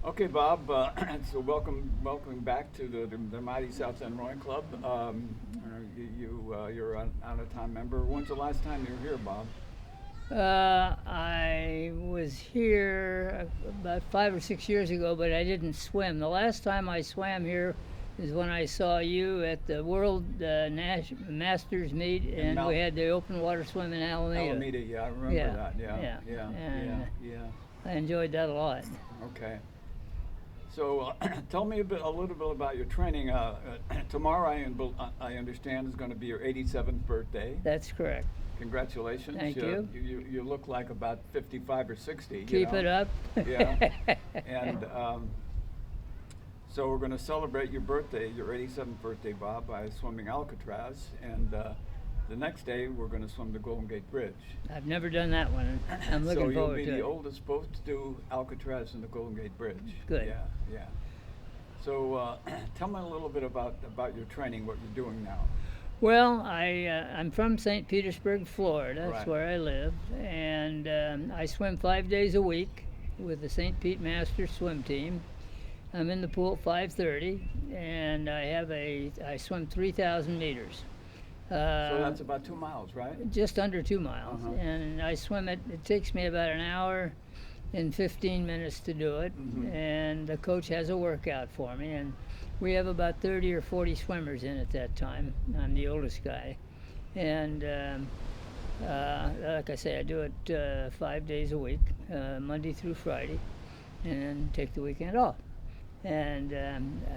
Okay, Bob. So welcome back to the Mighty South End Rowing Club. You're an out-of-town member. When's the last time you were here, Bob? I was here about 5 or 6 years ago, but I didn't swim. The last time I swam here is when I saw you at the World Masters meet, and we had the open water swim in Alameda. Alameda, yeah, I remember Yeah, that. Yeah, yeah, yeah, and yeah. I enjoyed that a lot. Okay. So tell me a little bit about your training. Tomorrow, I understand, is going to be your 87th birthday. That's correct. Congratulations. Thank you. You look like about 55 or 60. Keep it up. Yeah. And so we're going to celebrate your birthday, your 87th birthday, Bob, by swimming Alcatraz. And the next day, we're going to swim the Golden Gate Bridge. I've never done that one. I'm looking So you'll forward be to the it. oldest both to do Alcatraz and the Golden Gate Bridge. Good. Yeah, yeah. So tell me a little bit about your training, what you're doing now. Well, I'm from St. Petersburg, Florida. That's Right. where I live, and I swim 5 days a week with the St. Pete Masters swim team. I'm in the pool at 5:30, and I swim 3,000 meters. So that's about 2 miles, right? Just under 2 miles, Uh-huh. and I swim it. It takes me about an hour and 15 minutes to do it, Mhm. and the coach has a workout for me, and we have about 30 or 40 swimmers in at that time. I'm the oldest guy, and like I say, I do it 5 days a week, Monday through Friday, and then take the weekend off. And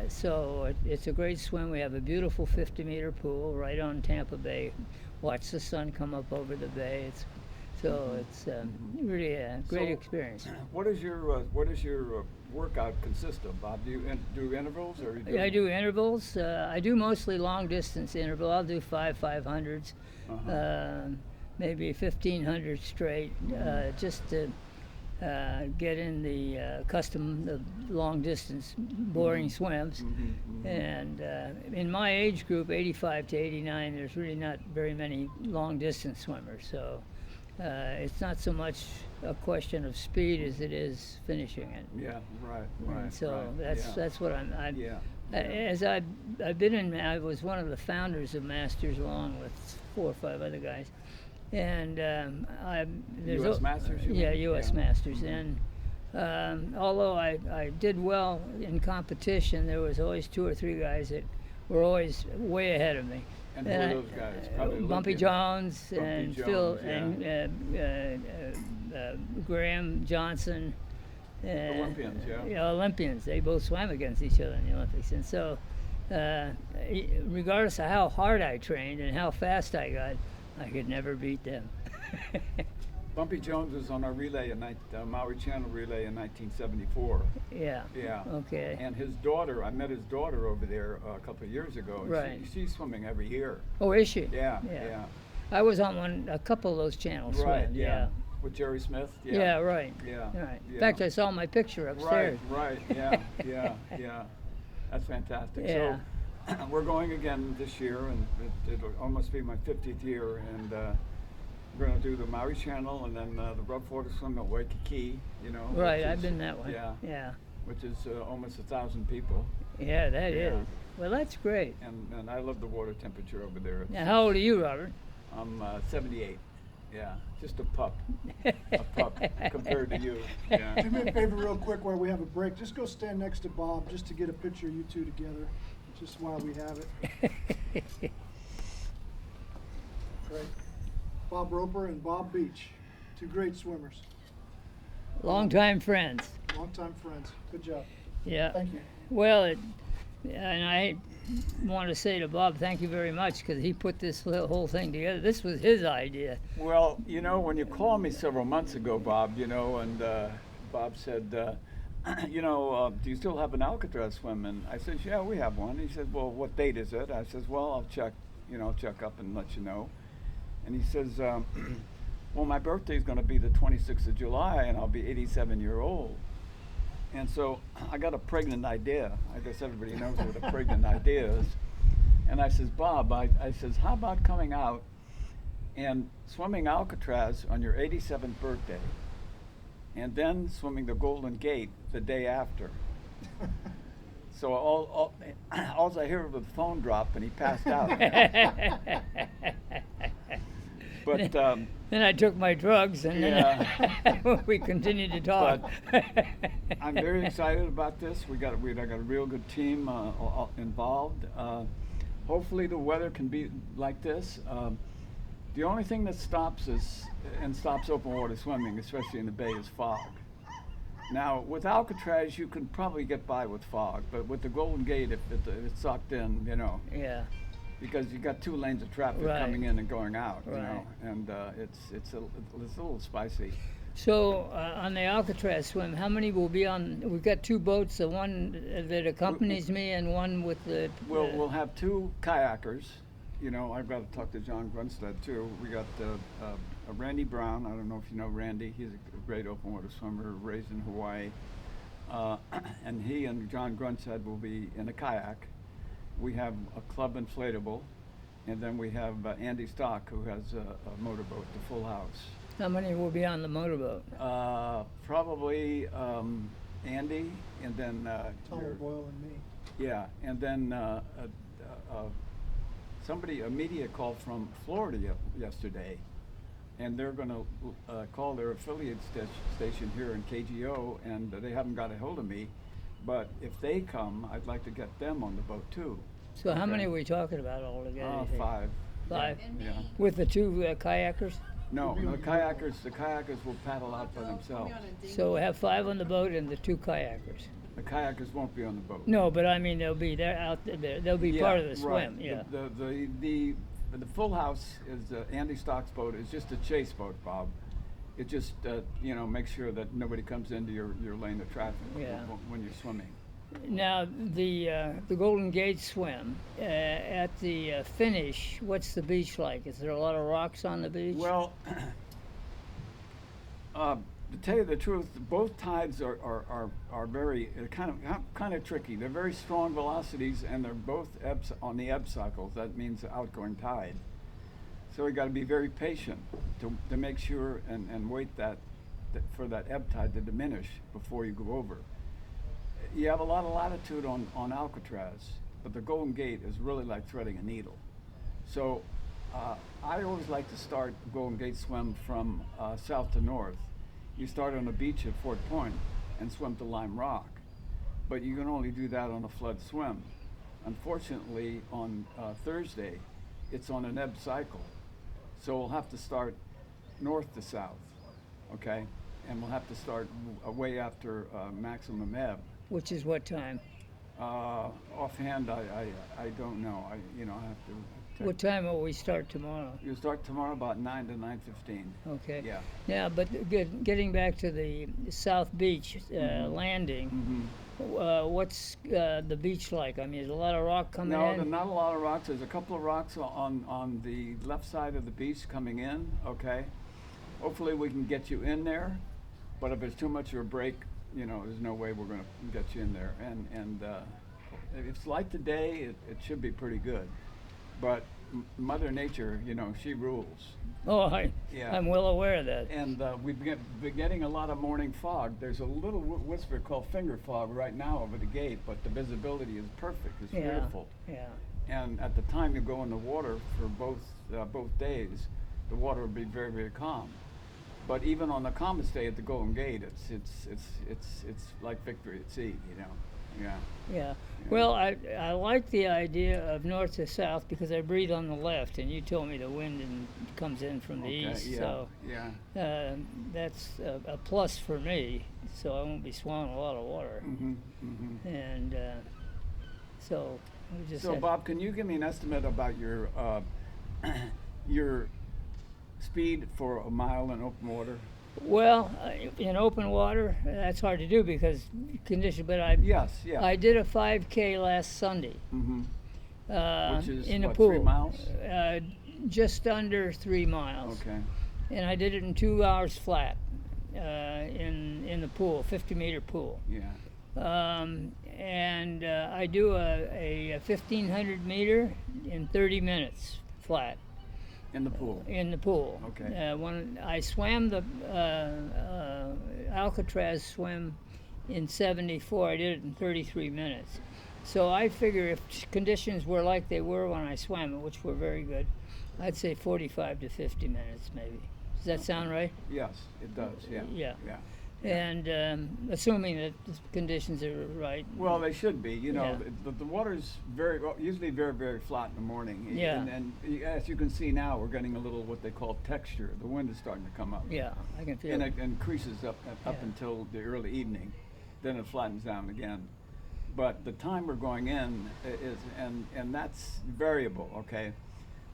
so it's a great swim. We have a beautiful 50-meter pool right on Tampa Bay. Watch the sun come up over the bay. It's really a great So- experience. What does your workout consist of, Bob? Do you do intervals or you do? I do intervals. I do mostly long distance interval. I'll do 500s, Uh-huh. maybe 1,500 straight, just to get in the long distance boring swims. Mhm, mhm. And in my age group, 85 to 89, there's really not very many long distance swimmers. So it's not so much a question of speed as it is finishing it. Yeah, right, And right. so right. that's what I'm. Yeah. As I've been in, I was one of the founders of Masters along with 4 or 5 other guys, and there's U.S. Masters, you yeah, mean? U.S. Yeah. Masters, Mhm. and although I did well in competition, there was always 2 or 3 guys that were always way ahead of me. And who are those guys? Probably Bumpy Olympians. Jones Bumpy and Jones, Phil yeah. and Graham Johnson. Olympians, yeah. Yeah, Olympians. They both swam against each other in the Olympics, and so regardless of how hard I trained and how fast I got, I could never beat them. Bumpy Jones was on our relay Maui Channel relay in 1974. Yeah. Yeah. Okay. And his daughter, I met his daughter over there a couple of years ago. And Right. She's swimming every year. Oh, is she? Yeah, Yeah. yeah. I was on a couple of those channels. Right, swim, yeah. With Jerry Smith. Yeah. Yeah. Right. Yeah. Right. In yeah. fact, I saw my picture upstairs. Right, yeah, yeah, yeah. That's fantastic. Yeah. So we're going again this year, and it'll almost be my 50th year, and we're going to do the Maui Channel and then the rough water swim at Waikiki, you know. Right. which I've is- been that way. Yeah, Yeah. which is almost 1,000 people, Yeah, that is. Yeah. Well, that's great. and I love the water temperature over there. Now, how old are you, Robert? I'm 78. Yeah, just a pup compared to you. Yeah. Do me a favor real quick while we have a break. Just go stand next to Bob just to get a picture of you two together, just while we have it. Great. Bob Roper and Bob Beach, 2 great swimmers, Longtime friends. longtime friends. Good job. Yeah. Thank you. Well, and I want to say to Bob, thank you very much, because he put this whole thing together. This was his idea. Well, you know, when you called me several months ago, Bob, you know, and Bob said, you know, do you still have an Alcatraz swim? And I said, yeah, we have one. He said, well, what date is it? I says, well, I'll check, you know, check up and let you know. And he says, well, my birthday is going to be the 26th of July, and I'll be 87-year-old. And so I got a pregnant idea. I guess everybody knows what a pregnant idea is. And I says, Bob, I says, how about coming out and swimming Alcatraz on your 87th birthday? and then swimming the Golden Gate the day after. So all I hear was the phone drop, and he passed out. But then I took my drugs, and Yeah. then we continued to talk. I'm very excited about this. I got a real good team involved. Hopefully the weather can be like this. The only thing that stops open water swimming, especially in the bay, is fog. Now with Alcatraz, you can probably get by with fog, but with the Golden Gate, if it's sucked in, Yeah. because you got 2 lanes of traffic Right. coming in and going out, Right. and it's a little spicy. So on the Alcatraz swim, how many will be on? We've got 2 boats, the one that accompanies me and one with the. We'll have 2 kayakers. I've got to talk to John Grunstead too. We got Randy Brown. I don't know if you know Randy. He's a great open water swimmer, raised in Hawaii. And he and John Grunstead will be in a kayak. We have a club inflatable, and then we have Andy Stock, who has a motorboat, the Full House. How many will be on the motorboat? Probably Andy, and then Tom Boyle and me. yeah, and then a media called from Florida yesterday, and they're going to call their affiliate station here in KGO, and they haven't got a hold of me. But if they come, I'd like to get them on the boat too. So how Okay. many are we talking about altogether? you think? 5. 5? Yeah. With the 2 kayakers? No, the kayakers will paddle out by themselves. So we have 5 on the boat and the 2 kayakers. The kayakers won't be on the boat. No, but I mean they'll be there out there. They'll be part of the swim. Right. Yeah. The Full House is Andy Stock's boat. Is just a chase boat, Bob. It just makes sure that nobody comes into your lane of traffic Yeah. when you're swimming. Now the Golden Gate swim at the finish. What's the beach like? Is there a lot of rocks on the beach? Well, to tell you the truth, both tides are very kind of tricky. They're very strong velocities, and they're both on the ebb cycles. That means outgoing tide. So we got to be very patient to make sure and wait for that ebb tide to diminish before you go over. You have a lot of latitude on Alcatraz, but the Golden Gate is really like threading a needle. So I always like to start the Golden Gate swim from south to north. You start on the beach at Fort Point and swim to Lime Rock, but you can only do that on a flood swim. Unfortunately, on Thursday, it's on an ebb cycle, so we'll have to start north to south, okay? And we'll have to start way after maximum ebb. Which is what time? Offhand, I don't know. I have to check. What time will we start tomorrow? You start tomorrow about 9 to 9:15. Okay. Yeah. Now, but getting back to the South Beach landing, what's the beach like? I mean, is a lot of rock coming No, in? there's not a lot of rocks. There's a couple of rocks on the left side of the beach coming in, okay? Hopefully we can get you in there, but if it's too much of a break, there's no way we're going to get you in there. And if it's like today, it should be pretty good. But Mother Nature, she rules. Oh, Yeah. I'm well aware of that. And we've been getting a lot of morning fog. There's a little whisper called finger fog right now over the gate, but the visibility is perfect. It's Yeah. beautiful. Yeah. And at the time you go in the water for both days, the water will be very, very calm. But even on the calmest day at the Golden Gate, it's like victory at sea, Yeah. Yeah. Well, I like the idea of north to south because I breathe on the left, and you told me the wind comes in from the east. Yeah. So Yeah. that's a plus for me. So I won't be swallowing a lot of water. And so we just So have- Bob, can you give me an estimate about your your speed for a mile in open water? Well, in open water, that's hard to do because condition. But I Yes. Yeah. I did a 5K last Sunday. Which is in a what, pool. 3 miles? Just under 3 miles. Okay. And I did it in 2 hours flat in the pool, 50-meter pool. Yeah. And I do a 1,500 meter in 30 minutes flat. In the pool. in the pool. Okay. When I swam the Alcatraz swim in '74, I did it in 33 minutes. So I figure if conditions were like they were when I swam it, which were very good, I'd say 45 to 50 minutes maybe. Does that sound right? Yes, it does. Yeah. Yeah. Yeah. And assuming that the conditions are right. Well, they should be. You know, Yeah. the water's usually very, very flat in the morning. Yeah. And as you can see now, we're getting a little what they call texture. The wind is starting to come up. Yeah, I can feel And it. it increases up Yeah. until the early evening, then it flattens down again. But the time we're going in is, and that's variable. Okay,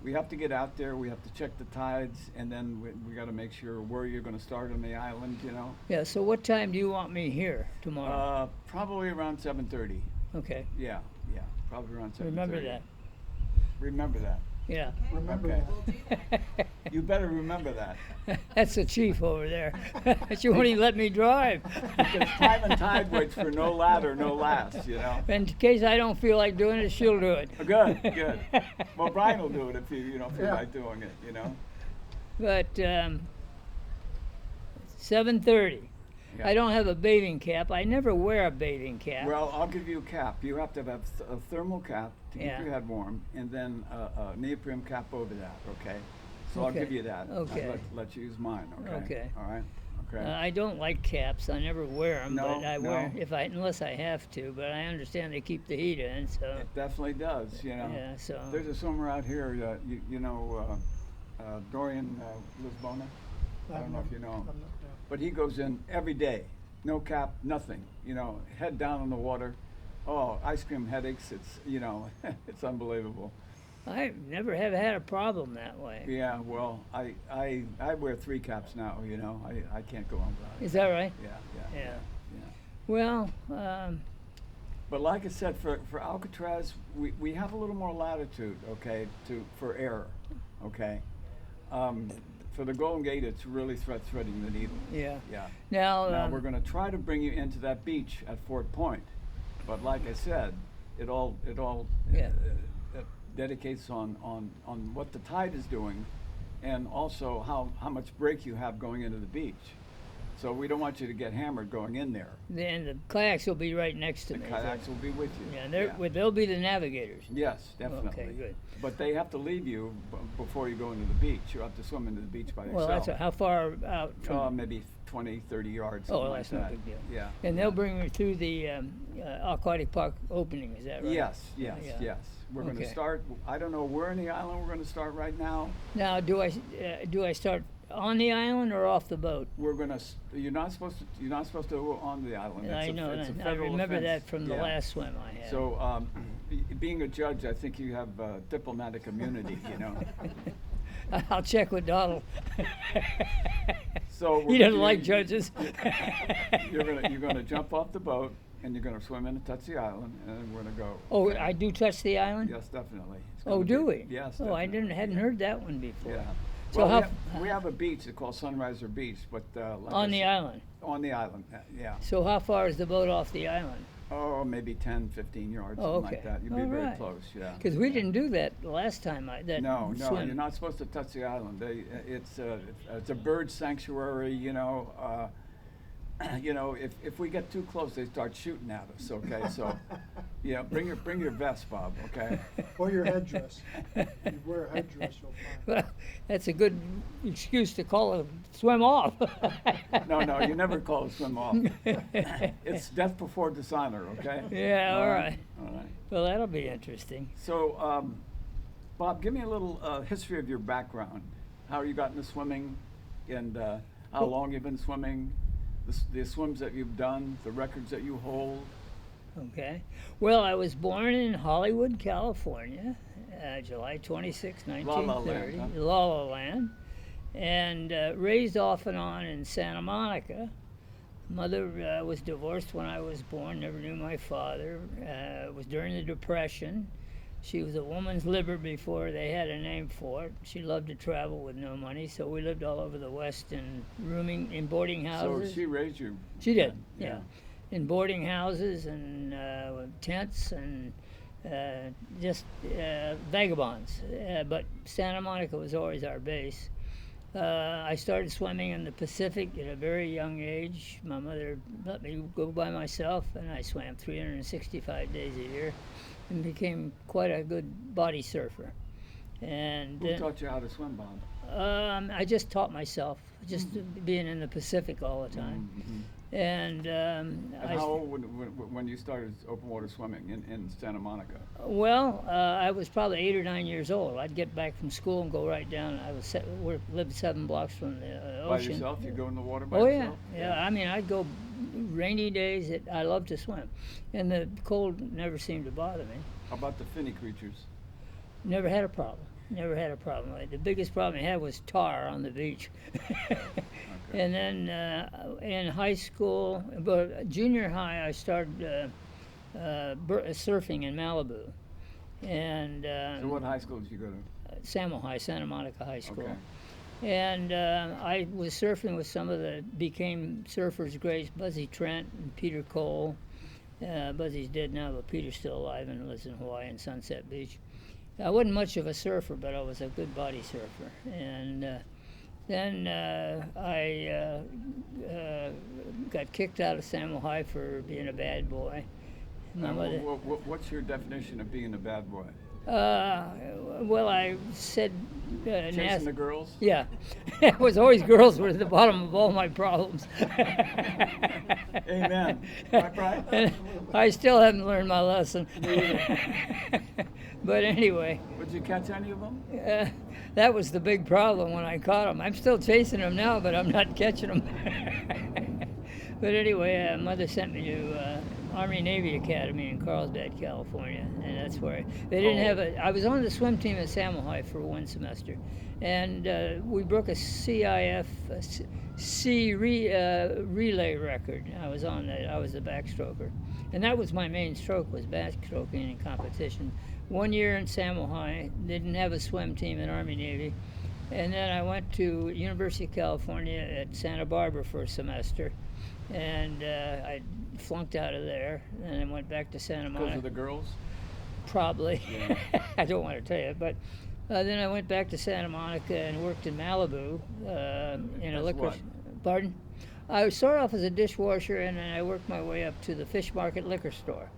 we have to get out there. We have to check the tides, and then we got to make sure where you're going to start on the island. You know, Yeah, so what time do you want me here tomorrow? probably around 7:30. Okay, Yeah, probably around 7:30. remember that. Remember that. Yeah. Remember Okay. that. You better remember that. That's the chief over there. She won't even let me drive. Because time and tide waits for no ladder, no last, you know. In case I don't feel like doing it, she'll do it. Good, good. Well, Brian will do it if you don't feel Yeah. like doing it, you know. But 7:30. Yeah. I don't have a bathing cap. I never wear a bathing cap. Well, I'll give you a cap. You have to have a thermal cap to Yeah. keep your head warm, and then a neoprene cap over that, okay? So I'll Okay. give you that. Okay. I'll let you use mine, okay? Okay. All right? Okay. I don't like caps. I never wear them, No, but I wear no. unless I have to. But I understand they keep the heat in, so It definitely does, you know. yeah. So There's a swimmer out here, you know, Dorian Lisbona. I don't know if you know him. I'm not- yeah. But he goes in every day, no cap, nothing, you know, head down in the water. Oh, ice cream headaches, it's, you know, it's unbelievable. I never have had a problem that way. Yeah, well, I wear 3 caps now, you know, I can't go on without it. Is that right? Yeah. Yeah. Yeah. Well, But like I said, for Alcatraz, we have a little more latitude, okay, for error, okay? For the Golden Gate, it's really threading the needle. yeah. Yeah. Now, Now we're going to try to bring you into that beach at Fort Point, but like I said, it all Yeah. dedicates on what the tide is doing, and also how much break you have going into the beach. So we don't want you to get hammered going in there. then the kayaks will be right next to The me. kayaks will be with you. Yeah, they'll be the navigators. Yes, definitely. Okay, good. But they have to leave you before you go into the beach. You have to swim into the beach by Well, yourself. how far out from? Maybe 20, 30 yards. Oh, something that's like no that. big deal. Yeah. And they'll bring me through the aquatic park opening. Is that right? Yes. Yeah. We're going Okay. to start. I don't know where in the island we're going to start right now. Now, do I start on the island or off the boat? We're going to. You're not supposed to go on the island. I know. It's a I federal remember offense. that from the Yeah. last swim I had. So, being a judge, I think you have diplomatic immunity. You know. I'll check with Donald. So He doesn't like judges. You're gonna jump off the boat and you're gonna swim in to touch the island, and then we're gonna go. Oh, okay? I do touch the island? Yes, definitely. It's Oh, gonna do be- we? Yes. Oh, I definitely. hadn't heard that one before. Yeah. So Well, how we have a beach. It's called Sunriser Beach, but like I on the said- island? On the island, yeah. So how far is the boat off the island? Oh, maybe 10, 15 yards, Oh, something okay. like that. You'd be All very right. close, yeah. Because we didn't do that the last time No, swim. you're not supposed to touch the island. It's a bird sanctuary, you know. You know, if we get too close, they start shooting at us. Okay, so yeah, bring your vest, Bob. Okay. Or your headdress. If you wear a headdress, you'll find. Well, that's a good excuse to call a swim off. No, you never call a swim off. It's death before dishonor. Okay. Yeah, all right. All right. Well, that'll be interesting. So, Bob, give me a little history of your background. How you got into swimming, and how long you've been swimming, the swims that you've done, the records that you hold. Okay. Well, I was born in Hollywood, California, July 26, La La 1930, Land, huh? La La Land, and raised off and on in Santa Monica. Mother was divorced when I was born, never knew my father. It was during the Depression. She was a woman's liber before they had a name for it. She loved to travel with no money, so we lived all over the West in rooming in boarding houses. So she raised you. She did, Yeah. yeah. In boarding houses and tents, and just vagabonds. But Santa Monica was always our base. I started swimming in the Pacific at a very young age. My mother let me go by myself, and I swam 365 days a year and became quite a good body surfer. And Who taught you how to swim, Bob? I just taught myself, just being in the Pacific all the time. Mm-hmm. And And how old when you started open water swimming in Santa Monica? well, I was probably 8 or 9 years old. I'd get back from school and go right down. I was lived 7 blocks from the By ocean. yourself? You go in the water by Oh yourself? yeah. I mean, I'd go rainy days. I love to swim, and the cold never seemed to bother me. How about the finny creatures? Never had a problem. Never had a problem. The biggest problem I had was tar on the beach. And then in high school, but junior high, I started surfing in Malibu. And So what high school did you go to? SAMO High, Santa Monica High School. Okay. And I was surfing with some of the became surfers greats, Buzzy Trent and Peter Cole. Buzzy's dead now, but Peter's still alive and lives in Hawaii in Sunset Beach. I wasn't much of a surfer, but I was a good body surfer. And then I got kicked out of Samuel High for being a bad boy. My mother, What's your definition of being a bad boy? well, I said Chasing the girls? Yeah, it was always girls were at the bottom of all my problems. Amen. Right? And I still haven't learned my lesson. But anyway, Did you catch any of them? that was the big problem when I caught them. I'm still chasing them now, but I'm not catching them. But anyway, mother sent me to Army Navy Academy in Carlsbad, California, and that's where they didn't have a. I was on the swim team at Samuel High for 1 semester, and we broke a CIF relay record. I was on that. I was the backstroker, and that was my main stroke, was backstroking in competition. 1 year in Samuel High, didn't have a swim team in Army Navy, and then I went to University of California at Santa Barbara for a semester, and I flunked out of there, and I went back to Santa Monica. Because of the girls? Probably. Yeah. I don't want to tell you, but then I went back to Santa Monica and worked in Malibu in a As liquor. what? Pardon? I started off as a dishwasher, and then I worked my way up to the Fish Market liquor store.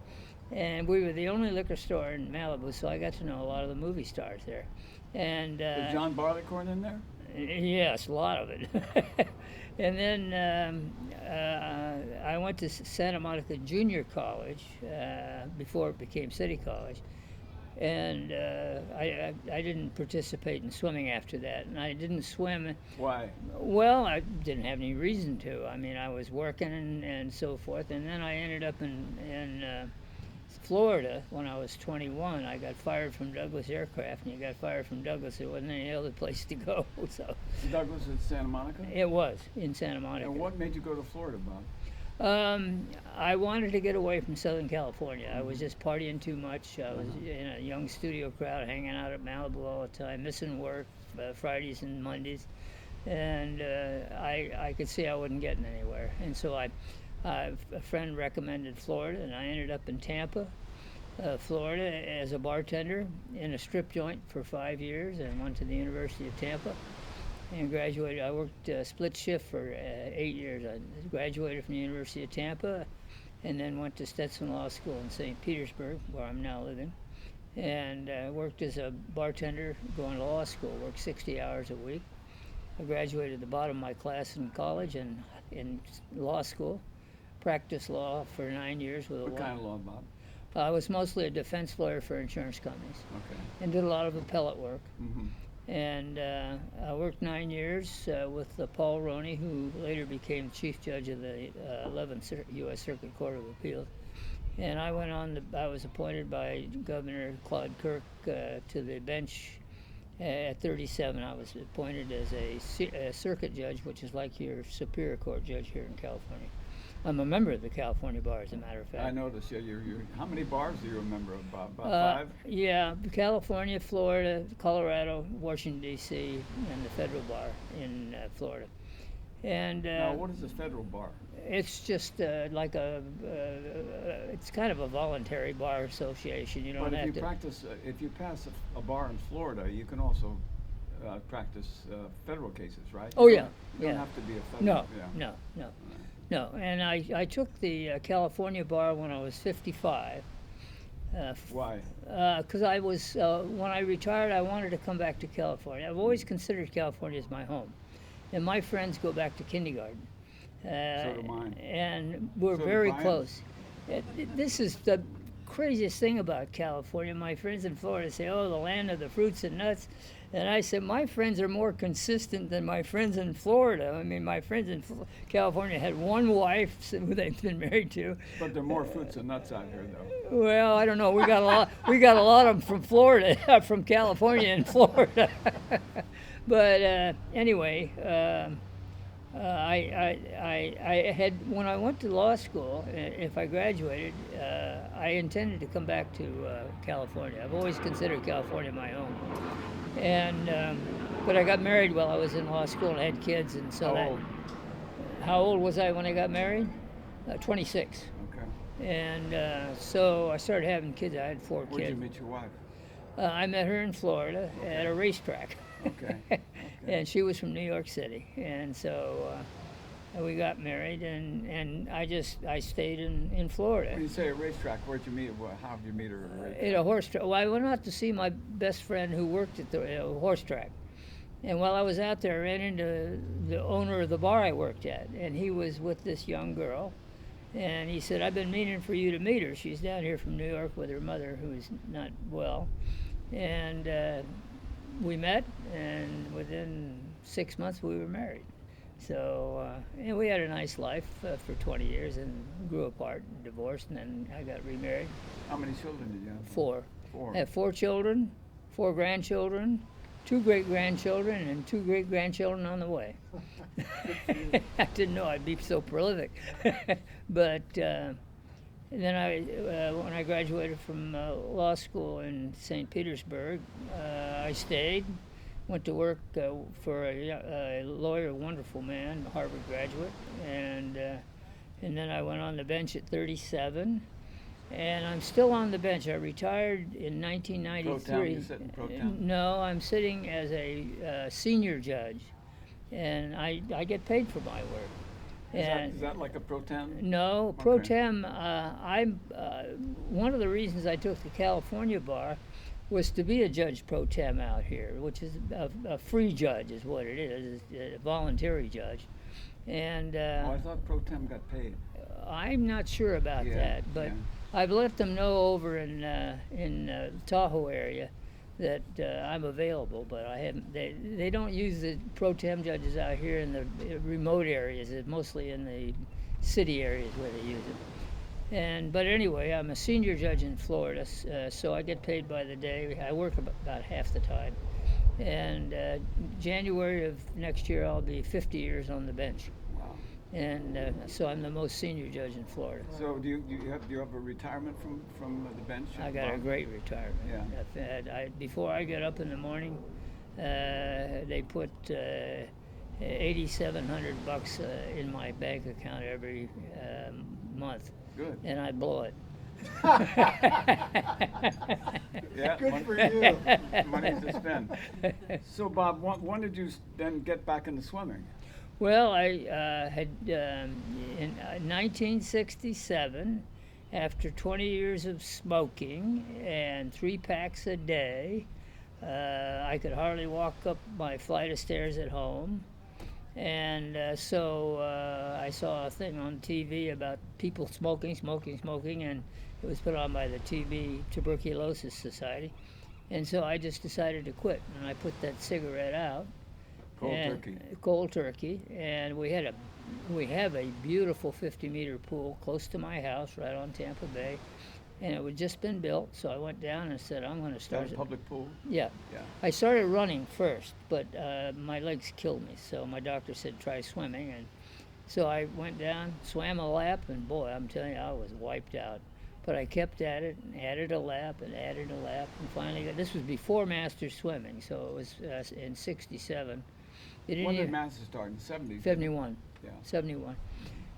And we were the only liquor store in Malibu, so I got to know a lot of the movie stars there. And Is John Barleycorn in there? yes, a lot of it. And then I went to Santa Monica Junior College before it became City College, and I didn't participate in swimming after that, and I didn't swim. Why? Well, I didn't have any reason to. I mean, I was working and so forth, and then I ended up in Florida when I was 21. I got fired from Douglas Aircraft, and you got fired from Douglas, there wasn't any other place to go. So Douglas at Santa Monica? it was in Santa Monica. And what made you go to Florida, Bob? I wanted to get away from Southern California. I was just partying too much. I was in a young studio crowd, hanging out at Malibu all the time, missing work Fridays and Mondays, and I could see I wasn't getting anywhere. And so a friend recommended Florida, and I ended up in Tampa, Florida, as a bartender in a strip joint for 5 years, and went to the University of Tampa and graduated. I worked split shift for 8 years. I graduated from the University of Tampa, and then went to Stetson Law School in St. Petersburg, where I'm now living, and worked as a bartender going to law school, worked 60 hours a week. I graduated at the bottom of my class in college and in law school. Practiced law for 9 years with a What law. kind of law, Bob? I was mostly a defense lawyer for insurance companies, Okay. and did a lot of appellate work. Mm-hmm. And I worked 9 years with Paul Roney, who later became chief judge of the 11th U.S. Circuit Court of Appeals. And I went on. I was appointed by Governor Claude Kirk to the bench at 37. I was appointed as a circuit judge, which is like your Superior Court judge here in California. I'm a member of the California Bar, as a matter of fact. I noticed. Yeah, you're. How many bars are you a member of, Bob? About 5? Yeah, California, Florida, Colorado, Washington, D.C., and the federal bar in Florida. And Now, what is the federal bar? it's just like a it's kind of a voluntary bar association. You don't But if have you to. practice, if you pass a bar in Florida, you can also practice federal cases, right? Oh, You yeah, don't- You don't yeah. have to be a federal. No, Yeah. no, no, no. And I took the California bar when I was 55. Why? Because I was, when I retired, I wanted to come back to California. I've always considered California as my home. And my friends go back to kindergarten. So do mine. And we're So do very Brian's. close. This is the craziest thing about California. My friends in Florida say, oh, the land of the fruits and nuts. And I said, my friends are more consistent than my friends in Florida. I mean, my friends in California had one wife who they've been married to. But there are more fruits and nuts out here, though. Well, I don't know. We got a lot. We got a lot of them from Florida, from California and Florida. But anyway, I had when I went to law school. If I graduated, I intended to come back to California. I've always considered California my home. And but I got married while I was in law school and had kids, and so How old? how old was I when I got married? 26. Okay. And so I started having kids. I had 4 Where'd you kids. meet your wife? I met her in Florida at a racetrack. Okay. Okay. And she was from New York City. And so we got married, and I stayed in Florida. When you say a racetrack, where'd you meet? How did you meet her? At a racetrack? At a horse track. Well, I went out to see my best friend who worked at the horse track. And while I was out there, I ran into the owner of the bar I worked at, and he was with this young girl. And he said, I've been meaning for you to meet her. She's down here from New York with her mother, who is not well. And we met, and within 6 months we were married. So, and we had a nice life for 20 years, and grew apart and divorced, and then I got remarried. How many children did you have? 4. 4. I have 4 children, 4 grandchildren, 2 great-grandchildren, and 2 great-grandchildren on the way. I didn't know I'd be so prolific. But then when I graduated from law school in St. Petersburg, I stayed, went to work for a lawyer, a wonderful man, a Harvard graduate, and then I went on the bench at 37. And I'm still on the bench. I retired in 1993. Pro tem, you sit in pro tem? No, I'm sitting as a senior judge, and I get paid for my work. Is that like a pro tem? No, pro Okay. tem. I'm one of the reasons I took the California bar was to be a judge pro tem out here, which is a free judge, is what it is, a voluntary judge. And Oh, I thought pro tem got paid. I'm not sure about Yeah, that, but yeah. I've let them know over in Tahoe area that I'm available, but I haven't. They don't use the pro tem judges out here in the remote areas. It's mostly in the city areas where they use it. But anyway, I'm a senior judge in Florida, so I get paid by the day. I work about half the time. And January of next year, I'll be 50 years on the bench. Wow. And so I'm the most senior judge in Florida. So do you have a retirement from the bench? I got a great retirement. Yeah. I've had, before I get up in the morning, they put $8,700 in my bank account every month, Good. and I blow it. Yeah. Good for you. Money to spend. So Bob, when did you then get back into swimming? Well, I had in 1967, after 20 years of smoking and 3 packs a day, I could hardly walk up my flight of stairs at home. And so I saw a thing on TV about people smoking, and it was put on by the TB Tuberculosis Society. And so I just decided to quit, and I put that cigarette out. Cold turkey, and we have a beautiful 50-meter pool close to my house, right on Tampa Bay, and it had just been built. So I went down and said, I'm going to Is that start. a public pool? Yeah. Yeah. I started running first, but my legs killed me. So my doctor said try swimming, and so I went down, swam a lap, and boy, I'm telling you, I was wiped out. But I kept at it and added a lap and added a lap, and finally this was before Masters swimming, so it was in '67. When did Masters start? In the 70s? 71. Yeah. 71.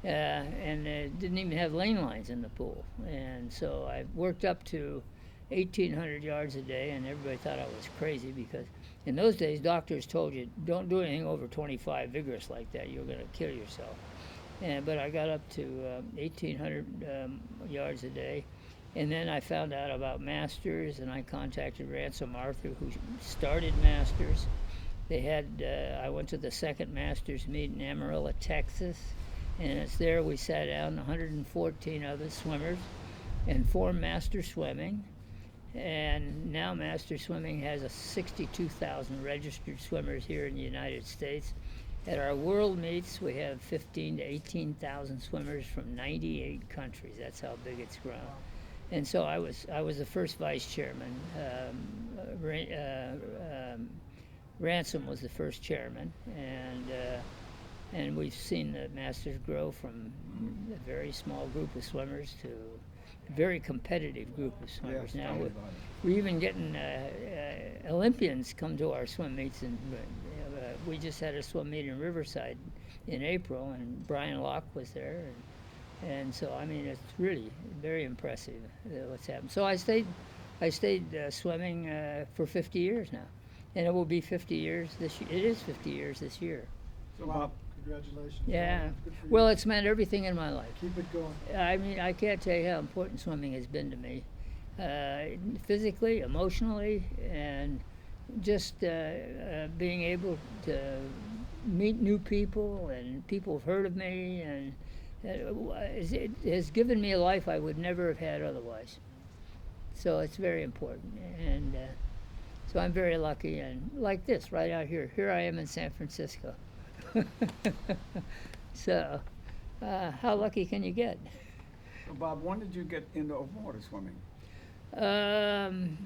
and didn't even have lane lines in the pool. And so I worked up to 1,800 yards a day, and everybody thought I was crazy because in those days doctors told you don't do anything over 25 vigorous like that, you're going to kill yourself. But I got up to 1,800 yards a day. And then I found out about Masters, and I contacted Ransom Arthur, who started Masters. They had, I went to the second Masters meet in Amarillo, Texas, and it's there we sat down, 114 of us swimmers, and formed Master Swimming. And now Master Swimming has 62,000 registered swimmers here in the United States. At our world meets, we have 15 to 18,000 swimmers from 98 countries. That's how big it's grown. And so I was the first vice chairman. Ransom was the first chairman, and we've seen the Masters grow from a very small group of swimmers to a very competitive group of swimmers. Yes, Now tell me we're even getting Olympians come to our swim meets, and we just had a swim meet in Riverside in April, and Brian Locke was there. And so, I mean, it's really very impressive what's happened. So I stayed swimming for 50 years now, and it will be 50 years this year. It is 50 years this year. So Wow, Bob, congratulations. Yeah. Good for you. Well, it's meant everything in my life. Keep it going. I mean, I can't tell you how important swimming has been to me, physically, emotionally, and just being able to meet new people, and people have heard of me, and it has given me a life I would never have had otherwise. So it's very important, and so I'm very lucky. And like this, right out here, I am in San Francisco. So how lucky can you get? so Bob, when did you get into open water swimming? And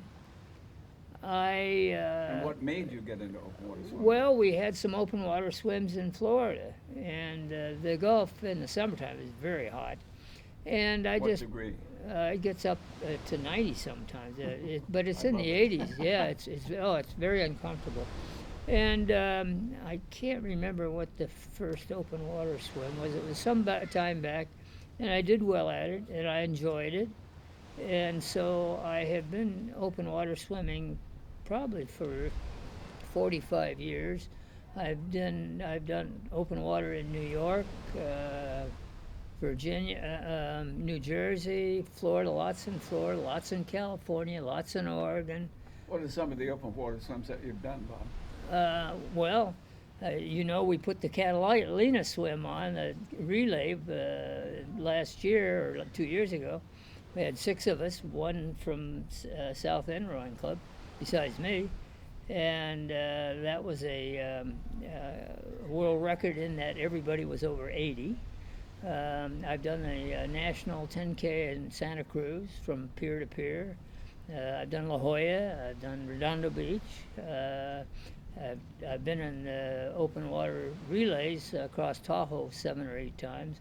what made you get into open water swimming? Well, we had some open water swims in Florida, and the Gulf in the summertime is very hot. And I What just degree? it gets up to 90 sometimes, but it's I in the love it. 80s. Yeah, it's very uncomfortable. And I can't remember what the first open water swim was. It was some time back, and I did well at it, and I enjoyed it. And so I have been open water swimming probably for 45 years. I've done open water in New York, Virginia, New Jersey, Florida, lots in California, lots in Oregon. What are some of the open water swims that you've done, Bob? We put the Catalina swim on the relay last year or 2 years ago. We had 6 of us, one from South End Rowing Club, besides me, and that was a world record in that everybody was over 80. I've done a national 10K in Santa Cruz from pier to pier. I've done La Jolla. I've done Redondo Beach. I've been in open water relays across Tahoe 7 or 8 times.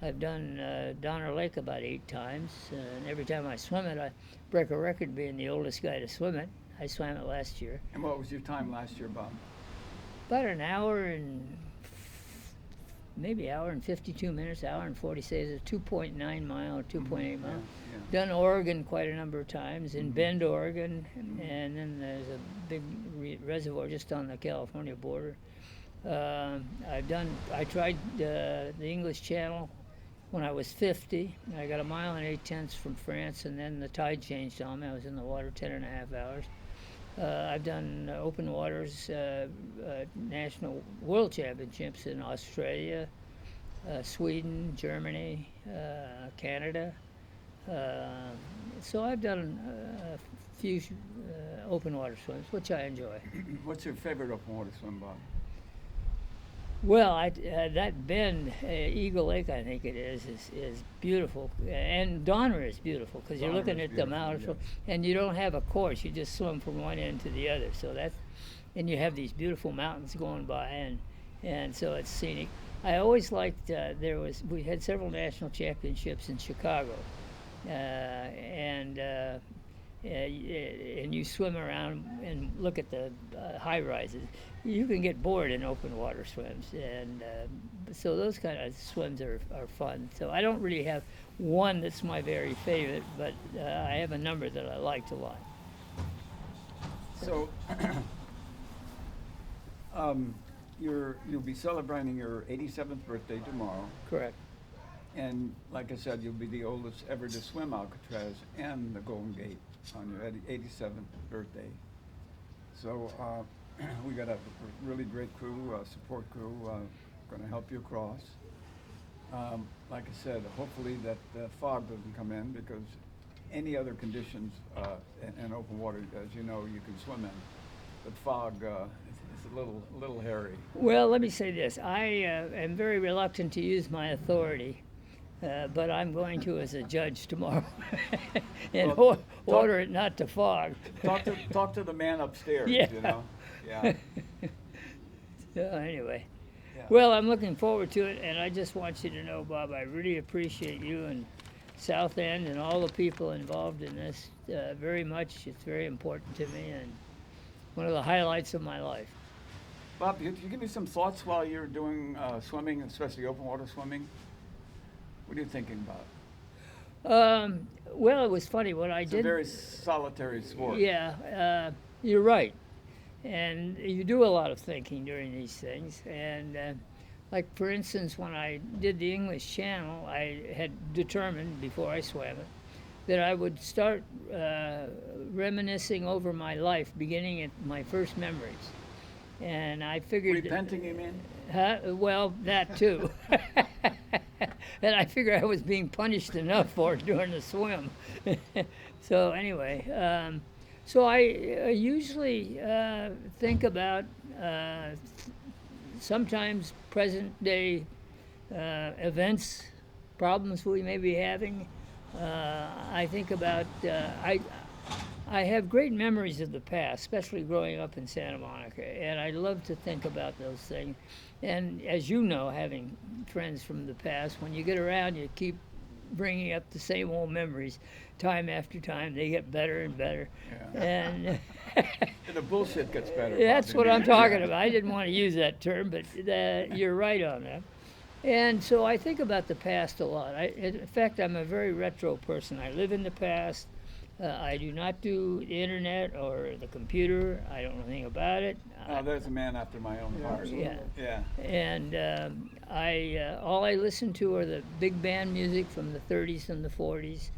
I've done Donner Lake about 8 times, and every time I swim it, I break a record being the oldest guy to swim it. I swam it last year. And what was your time last year, Bob? About an hour and maybe hour and 52 minutes, hour and 40 seconds, a 2.9 mile or 2.8 mile. Yeah. Done Oregon quite a number of times, in Bend, Oregon, and then there's a big reservoir just on the California border. I tried the English Channel when I was 50. I got 1 mile and 8/10 from France, and then the tide changed on me. I was in the water 10.5 hours. I've done open waters, national world championships in Australia, Sweden, Germany, Canada. So I've done a few open water swims, which I enjoy. What's your favorite open water swim, Bob? Well, that bend, Eagle Lake, I think it is beautiful, and Donner is beautiful because you're Donner looking is at the beautiful, mountains, yes. and you don't have a course; you just swim from one end to the other. So and you have these beautiful mountains going by, and so it's scenic. I always liked. We had several national championships in Chicago, and and you swim around and look at the high rises, you can get bored in open water swims. And so those kind of swims are fun. So I don't really have one that's my very favorite, but I have a number that I liked a lot. So, you'll be celebrating your 87th birthday tomorrow, Correct. and like I said, you'll be the oldest ever to swim Alcatraz and the Golden Gate on your 87th birthday. So, we got a really great crew, support crew, going to help you across. Like I said, hopefully that fog doesn't come in, because any other conditions in open water, as you know, you can swim in. But fog is a little hairy. Well, let me say this. I am very reluctant to use my authority, but I'm going to as a judge tomorrow and Well, order it not to fog. Talk to the man upstairs. Yeah. You know. Yeah. So anyway, Yeah. well, I'm looking forward to it, and I just want you to know, Bob, I really appreciate you and South End and all the people involved in this very much. It's very important to me and one of the highlights of my life. Bob, could you give me some thoughts while you're doing swimming, especially open water swimming? What are you thinking about? Well, it was funny what I It's did. a very solitary sport. Yeah, you're right. And you do a lot of thinking during these things. And like, for instance, when I did the English Channel, I had determined before I swam it that I would start reminiscing over my life, beginning at my first memories. And I figured... Repenting, you mean? Well, that too. And I figured I was being punished enough for it during the swim. So anyway, so I usually think about sometimes present day events, problems we may be having. I think about, I have great memories of the past, especially growing up in Santa Monica, and I love to think about those things. And as you know, having friends from the past, when you get around, you keep bringing up the same old memories time after time. They get better and better. Yeah. And And the bullshit gets better. that's Bob, what I'm indeed. talking about. I didn't want to use that term, but you're right on that. And so I think about the past a lot. In fact, I'm a very retro person. I live in the past. I do not do the internet or the computer. I don't know anything about it. Oh, there's a man after my own Yeah, heart. absolutely. Yeah. Yeah. And all I listen to are the big band music from the 30s and the 40s.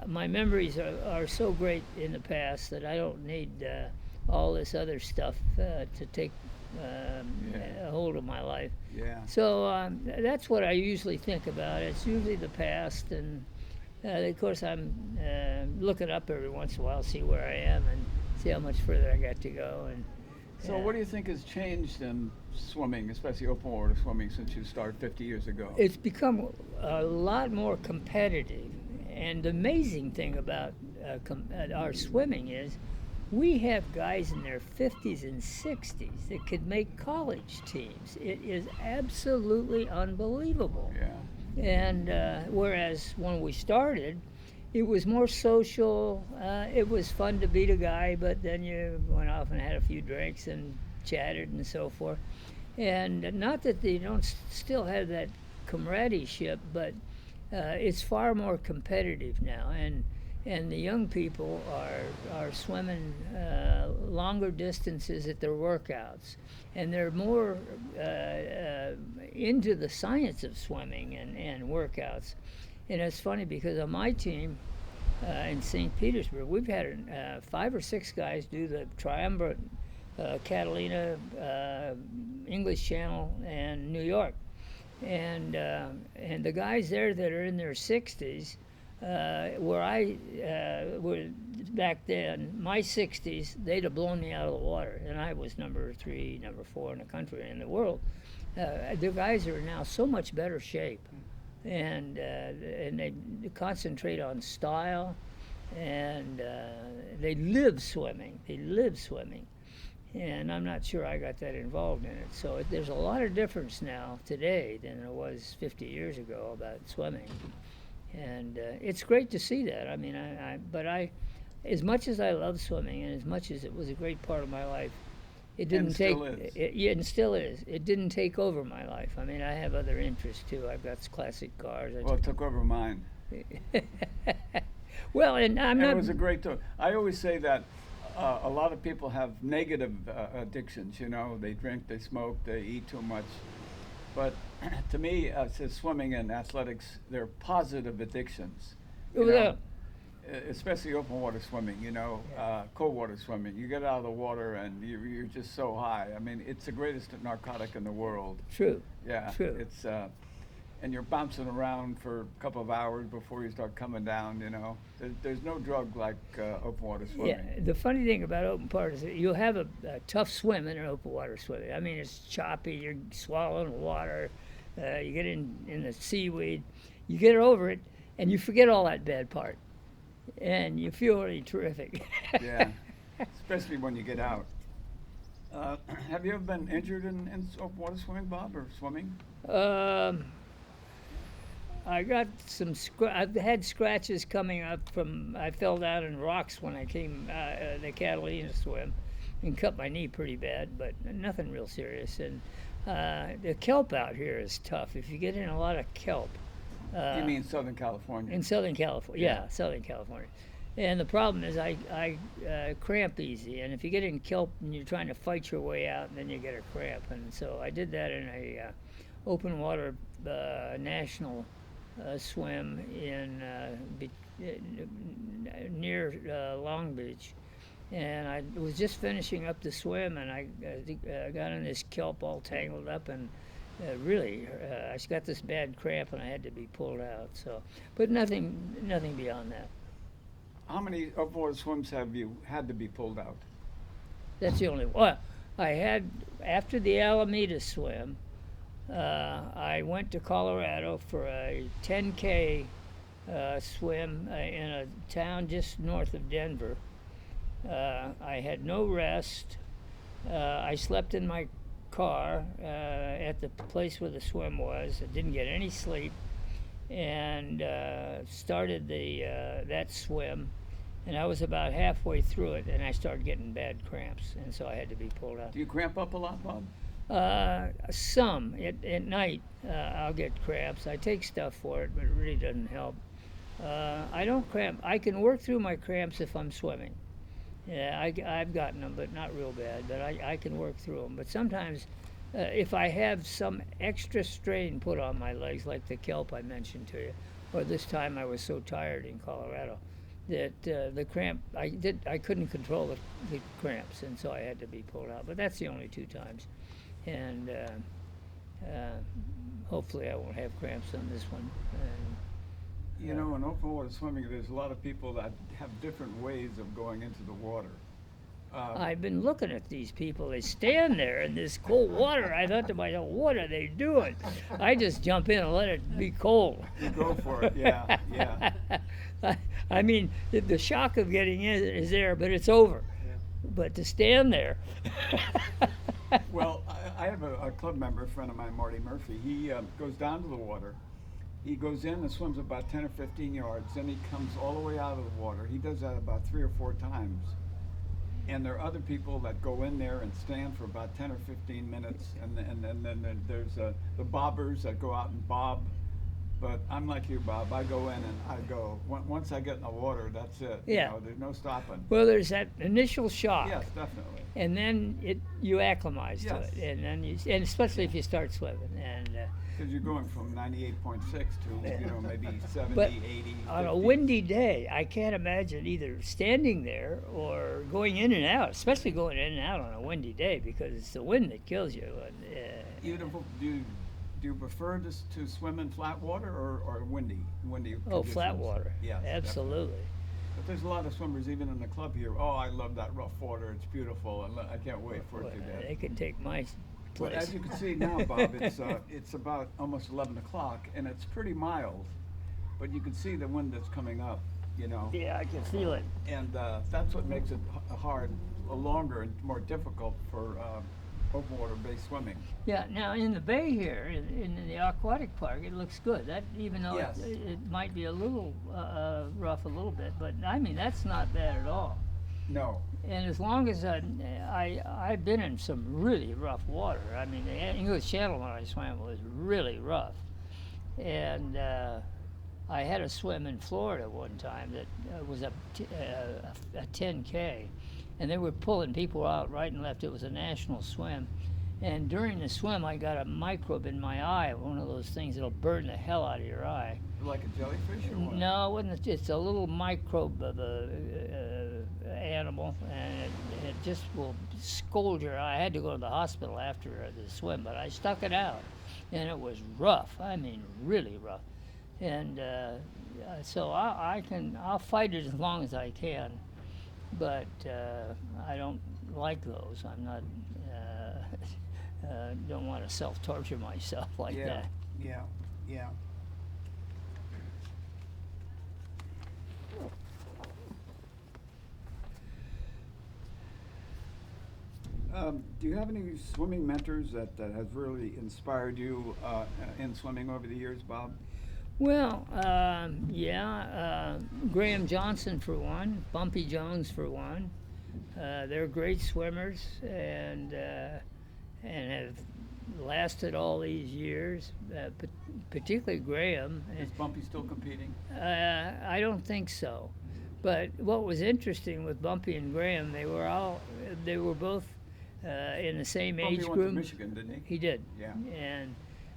My memories are so great in the past that I don't need all this other stuff to take a hold of my life. Yeah. So that's what I usually think about. It's usually the past, and of course I'm looking up every once in a while, see where I am and see how much further I got to go. And So what do you think has changed in swimming, especially open water swimming, since you started 50 years ago? it's become a lot more competitive. And the amazing thing about our swimming is we have guys in their 50s and 60s that could make college teams. It is absolutely unbelievable. Yeah. And whereas when we started, it was more social. It was fun to beat a guy, but then you went off and had a few drinks and chatted and so forth. And not that they don't still have that comradeship, but it's far more competitive now. And the young people are swimming longer distances at their workouts, and they're more into the science of swimming and workouts. And it's funny because on my team in St. Petersburg, we've had 5 or 6 guys do the triumvirate, Catalina, English Channel, and New York. And the guys there that are in their 60s, where I were back then, my 60s, they'd have blown me out of the water, and I was number 3, number 4 in the country and in the world. The guys are now so much better shape, and they concentrate on style, and they live swimming. And I'm not sure I got that involved in it. So there's a lot of difference now today than there was 50 years ago about swimming. And it's great to see that. I mean, but as much as I love swimming and as much as it was a great part of my life, it didn't And take. still is. Yeah, and still is. It didn't take over my life. I mean, I have other interests too. I've got classic cars. Well, it took over mine. Well, and I'm And not. it was a great tour. I always say that a lot of people have negative addictions. You know, they drink, they smoke, they eat too much. But to me, says swimming and athletics, they're positive addictions. You know, Well, especially open water swimming. You know, cold water swimming. You get out of the water and you're just so high. I mean, it's the greatest narcotic in the world. true. Yeah, True. it's and you're bouncing around for a couple of hours before you start coming down. You know, there's no drug like open water swimming. Yeah, the funny thing about open part is that you'll have a tough swim in an open water swimming. I mean, it's choppy. You're swallowing water. You get in the seaweed. You get over it, and you forget all that bad part, and you feel really terrific. Yeah, especially when you get out. Have you ever been injured in open water swimming, Bob, or swimming? I got some. I've had scratches coming up from. I fell down in rocks when I came the Catalina swim, and cut my knee pretty bad, but nothing real serious. And the kelp out here is tough. If you get in a lot of kelp. You mean Southern California? In Southern California, yeah, Southern California. And the problem is I cramp easy, and if you get in kelp and you're trying to fight your way out, then you get a cramp. And so I did that in a open water national swim in near Long Beach, and I was just finishing up the swim, and I got in this kelp all tangled up, and really I got this bad cramp, and I had to be pulled out. So, but nothing beyond that. How many open water swims have you had to be pulled out? That's the only one. I had after the Alameda swim. I went to Colorado for a 10K swim in a town just north of Denver. I had no rest. I slept in my car at the place where the swim was. I didn't get any sleep, and started that swim. And I was about halfway through it, and I started getting bad cramps, and so I had to be pulled out. Do you cramp up a lot, Bob? Some at night I'll get cramps. I take stuff for it, but it really doesn't help. I don't cramp. I can work through my cramps if I'm swimming. Yeah, I've gotten them, but not real bad. But I can work through them. But sometimes, if I have some extra strain put on my legs, like the kelp I mentioned to you, or this time I was so tired in Colorado that the cramp I couldn't control the cramps, and so I had to be pulled out. But that's the only 2 times. And hopefully I won't have cramps on this one. And, You know, in open water swimming, there's a lot of people that have different ways of going into the water. I've been looking at these people. They stand there in this cold water. I thought to myself, what are they doing? I just jump in and let it be cold. You go for it, yeah, yeah. I mean, the shock of getting in is there, but it's over. But to stand there. Well, I have a club member, a friend of mine, Marty Murphy. He goes down to the water. He goes in and swims about 10 or 15 yards. Then he comes all the way out of the water. He does that about 3 or 4 times. And there are other people that go in there and stand for about 10 or 15 minutes. And then there's the bobbers that go out and bob. But I'm like you, Bob. I go in and I go. Once I get in the water, that's it. Yeah. You know, there's no stopping. Well, there's that initial shock. Yes, definitely. And then you acclimatize to Yes. it, and then and especially if you start swimming, and Because you're going from 98.6 to, you know, maybe 70, but 80, on a 50. windy day, I can't imagine either standing there or going in and out, especially going in and out on a windy day because it's the wind that kills you. Do you prefer to swim in flat water or windy Oh, conditions? flat water. Yes, Absolutely. definitely. But there's a lot of swimmers even in the club here. Oh, I love that rough water. It's beautiful. I can't wait for it to They get. can take my But place. as you can see now, Bob, it's about almost 11 o'clock and it's pretty mild. But you can see the wind that's coming up, you know. Yeah, I can feel it. And that's what makes it hard, longer and more difficult for open water-based swimming. Yeah, now in the bay here, in the aquatic park, it looks good. That even though Yes. it might be a little rough a little bit, but I mean that's not bad at all. No. And as long as I've been in some really rough water. I mean, the English Channel when I swam was really rough, and I had a swim in Florida one time that was a 10K, and they were pulling people out right and left. It was a national swim. And during the swim, I got a microbe in my eye, one of those things that'll burn the hell out of your eye. Like a jellyfish or what? No, it wasn't. It's a little microbe of a animal, and it just will scold your eye. I had to go to the hospital after the swim, but I stuck it out, and it was rough. I mean, really rough. And so I'll fight it as long as I can, but I don't like those. I'm not. Don't want to self-torture myself like Yeah. that. Yeah, yeah. Do you have any swimming mentors that has really inspired you in swimming over the years, Bob? Well, Graham Johnson for one, Bumpy Jones for one. They're great swimmers and have lasted all these years. Particularly Graham. Is Bumpy still competing? I don't think so. But what was interesting with Bumpy and Graham, they were both in the same Bumpy age went group. to Michigan, didn't he? He did. Yeah. And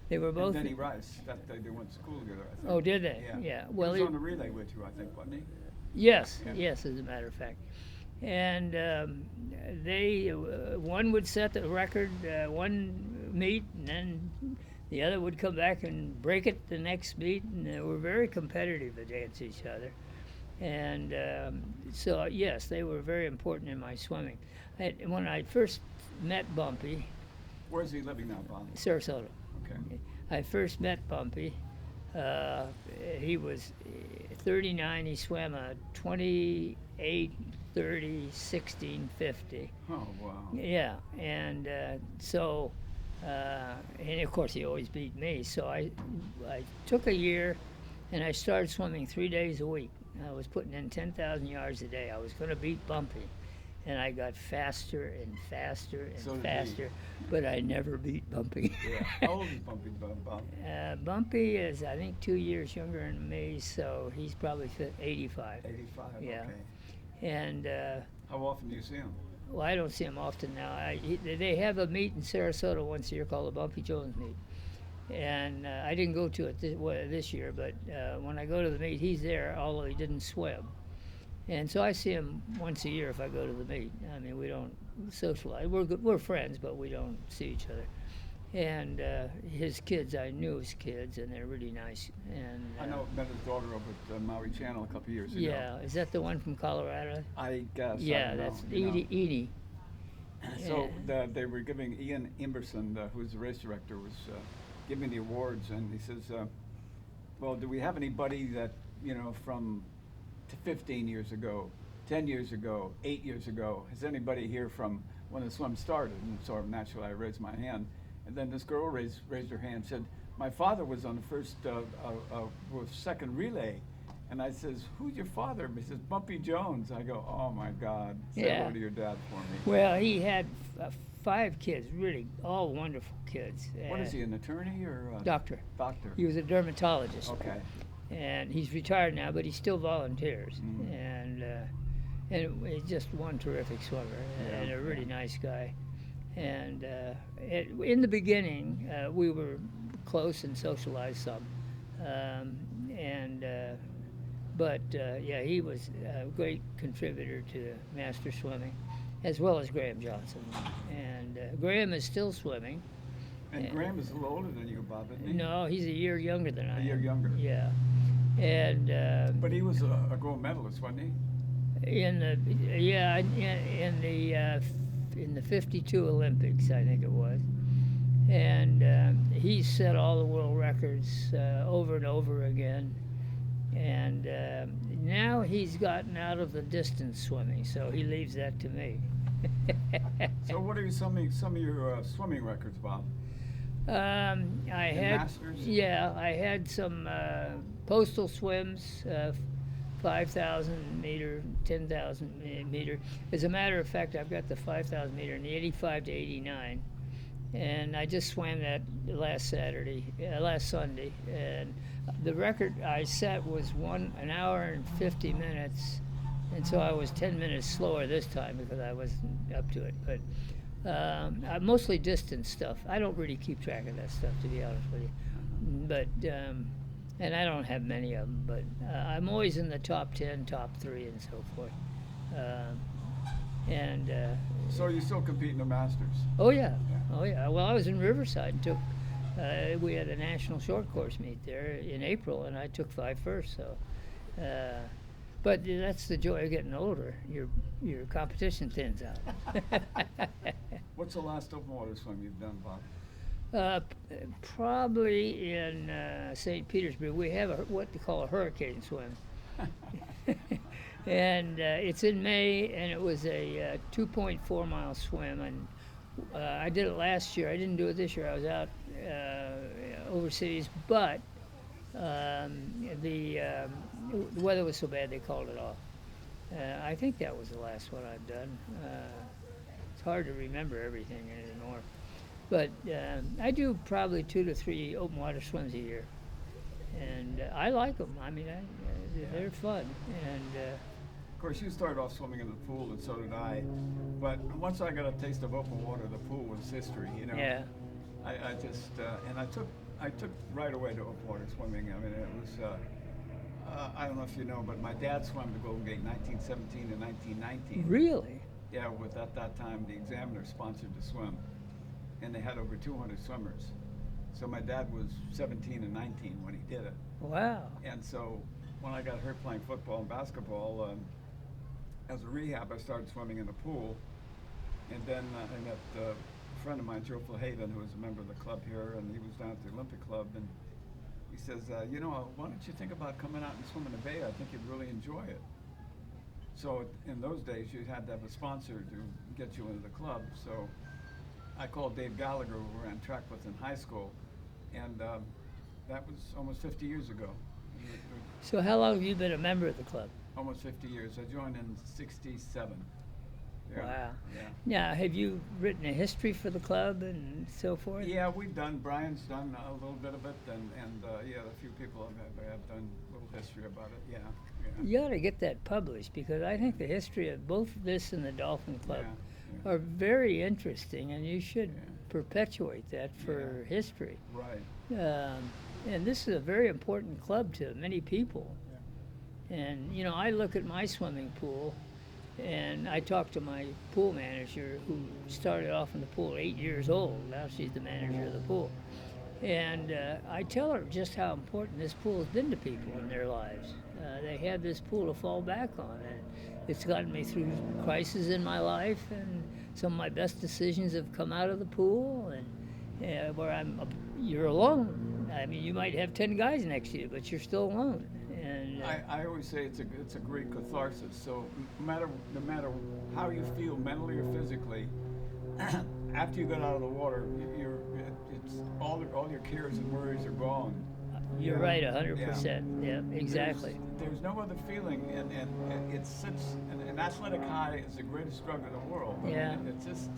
they were And both. Denny Rice. They went to school together, I think. Oh, did they? Yeah. Well, he was on the relay with you, I think, wasn't he? yes, Yeah. yes, as a matter of fact. And they one would set the record one meet, and then the other would come back and break it the next meet, and they were very competitive against each other. And so yes, they were very important in my swimming. When I first met Bumpy, Where's he living now, Bob? Sarasota, Okay. I first met Bumpy. He was 39. He swam a 28, 30, 16, 50. Oh, wow. Yeah, and and of course he always beat me. So I took a year, and I started swimming 3 days a week. I was putting in 10,000 yards a day. I was going to beat Bumpy, and I got faster and faster and So did he. faster, but I never beat Bumpy. Yeah. How old is Bumpy, Bob? Bumpy is, I think, 2 years younger than me, so he's probably 85. 85, Yeah. okay. And How often do you see him? well, I don't see him often now. They have a meet in Sarasota once a year called the Bumpy Jones meet, and I didn't go to it this year. But when I go to the meet, he's there, although he didn't swim. And so I see him once a year if I go to the meet. I mean, we don't socialize. We're friends, but we don't see each other. And his kids, I knew his kids, and they're really nice. And I know, met his daughter over at the Maui Channel a couple years ago. Yeah, is that the one from Colorado? I guess. I Yeah, don't know, that's you know. Edie. So they were giving Ian Imberson, who's the race director, was giving the awards, and he says, well, do we have anybody that, from 15 years ago, 10 years ago, 8 years ago, has anybody here from when the swim started? And so naturally I raised my hand. And then this girl raised her hand and said, my father was on the second relay. And I says, who's your father? He says, Bumpy Jones. I go, oh my God. Say Yeah. hello to your dad for me. Well, he had 5 kids, really all wonderful kids. What is he, an attorney or a Doctor. doctor? He was a dermatologist. Okay. And he's retired now, but he still volunteers. Mhm. And he's just one terrific swimmer and a really nice guy. And in the beginning, we were close and socialized some. But he was a great contributor to master swimming, as well as Graham Johnson. And Graham is still swimming. And Graham is a little older than you, Bob, isn't he? No, he's a year younger than I am. A year younger. Yeah. And But he was a gold medalist, wasn't he? in the 52 Olympics, I think it was. And he set all the world records over and over again. And now he's gotten out of the distance swimming, so he leaves that to me. So what are some of your swimming records, Bob? I In had, Masters? yeah, I had some postal swims, 5,000 meter, 10,000 meter. As a matter of fact, I've got the 5,000 meter in the 85 to 89, and I just swam that last Sunday, and the record I set was an hour and 50 minutes, and so I was 10 minutes slower this time because I wasn't up to it. But mostly distance stuff. I don't really keep track of that stuff, to be honest with you. But and I don't have many of them. But I'm always in the top 10, top 3, and so forth. So you still compete in the Masters? Oh yeah, oh yeah. Well, I was in Riverside and took. We had a national short course meet there in April, and I took 5 first. So. But that's the joy of getting older. Your competition thins out. What's the last open water swim you've done, Bob? Probably in St. Petersburg. We have what they call a hurricane swim. And it's in May, and it was a 2.4 mile swim. And I did it last year. I didn't do it this year. I was out overseas, but the weather was so bad they called it off. I think that was the last one I've done. It's hard to remember everything anymore. But I do probably 2 to 3 open water swims a year. And I like them. I mean, they're fun. And Of course, you started off swimming in the pool, and so did I. But once I got a taste of open water, the pool was history, you know. yeah, I just, and I took right away to open water swimming. I mean, it was, I don't know if you know, but my dad swam the Golden Gate in 1917 and 1919. really? Yeah, with at that time the Examiner sponsored the swim, and they had over 200 swimmers. So my dad was 17 and 19 when he did it. Wow. And so when I got hurt playing football and basketball, as a rehab, I started swimming in the pool. And then I met a friend of mine, Joe Flahaven, who was a member of the club here, and he was down at the Olympic Club. And he says, you know, why don't you think about coming out and swimming the bay? I think you'd really enjoy it. So in those days, you had to have a sponsor to get you into the club. So I called Dave Gallagher, who ran track with in high school, and that was almost 50 years ago. So how long have you been a member of the club? Almost 50 years. I joined in '67. Yeah. Wow. Yeah. Now, have you written a history for the club and so forth? Yeah, we've done. Brian's done a little bit of it, and yeah, a few people have done a little history about it. Yeah. Yeah. You ought to get that published, because I think the history of both this and the Dolphin Club Yeah. are very interesting, and you should Yeah. perpetuate that for history. Right. And this is a very important club to many people. And, you know, I look at my swimming pool, and I talk to my pool manager, who started off in the pool at 8 years old. Now she's the manager of the pool. And I tell her just how important this pool has been to people in their lives. They have this pool to fall back on, and it's gotten me through crises in my life, and some of my best decisions have come out of the pool, and where you're alone. I mean, you might have 10 guys next to you, but you're still alone. And I always say it's a great catharsis. So no matter how you feel mentally or physically, after you get out of the water, it's all your cares and worries are gone. You're right, 100%. Yeah, exactly. There's no other feeling, and it's such an athletic high is the greatest drug in the world. I Yeah. mean, it's just.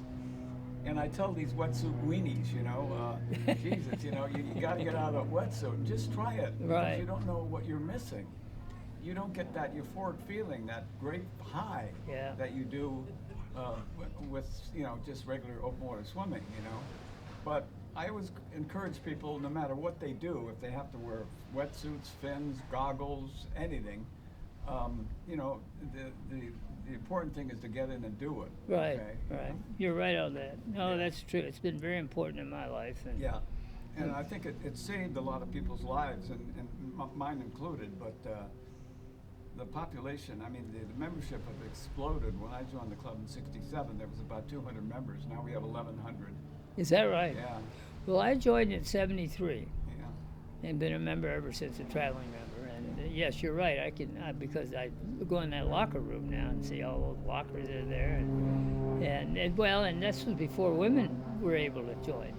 And I tell these wetsuit weenies, you know, Jesus, you know, you got to get out of that wetsuit and just try it. Right. Because you don't know what you're missing. You don't get that euphoric feeling, that great high Yeah. that you do with, you know, just regular open water swimming, you know. But I always encourage people, no matter what they do, if they have to wear wetsuits, fins, goggles, anything, you know, the important thing is to get in and do it. Right, okay? right. You're right on that. No, that's true. It's been very important in my life. And Yeah, and I think it saved a lot of people's lives, and mine included, but the population, I mean, the membership have exploded. When I joined the club in '67, there was about 200 members. Now we have 1,100. Is that right? Yeah, Well, I joined in '73 yeah. and been a member ever since, a traveling member. And yes, you're right. I can because I go in that locker room now and see all those lockers are there, and this was before women were able to join.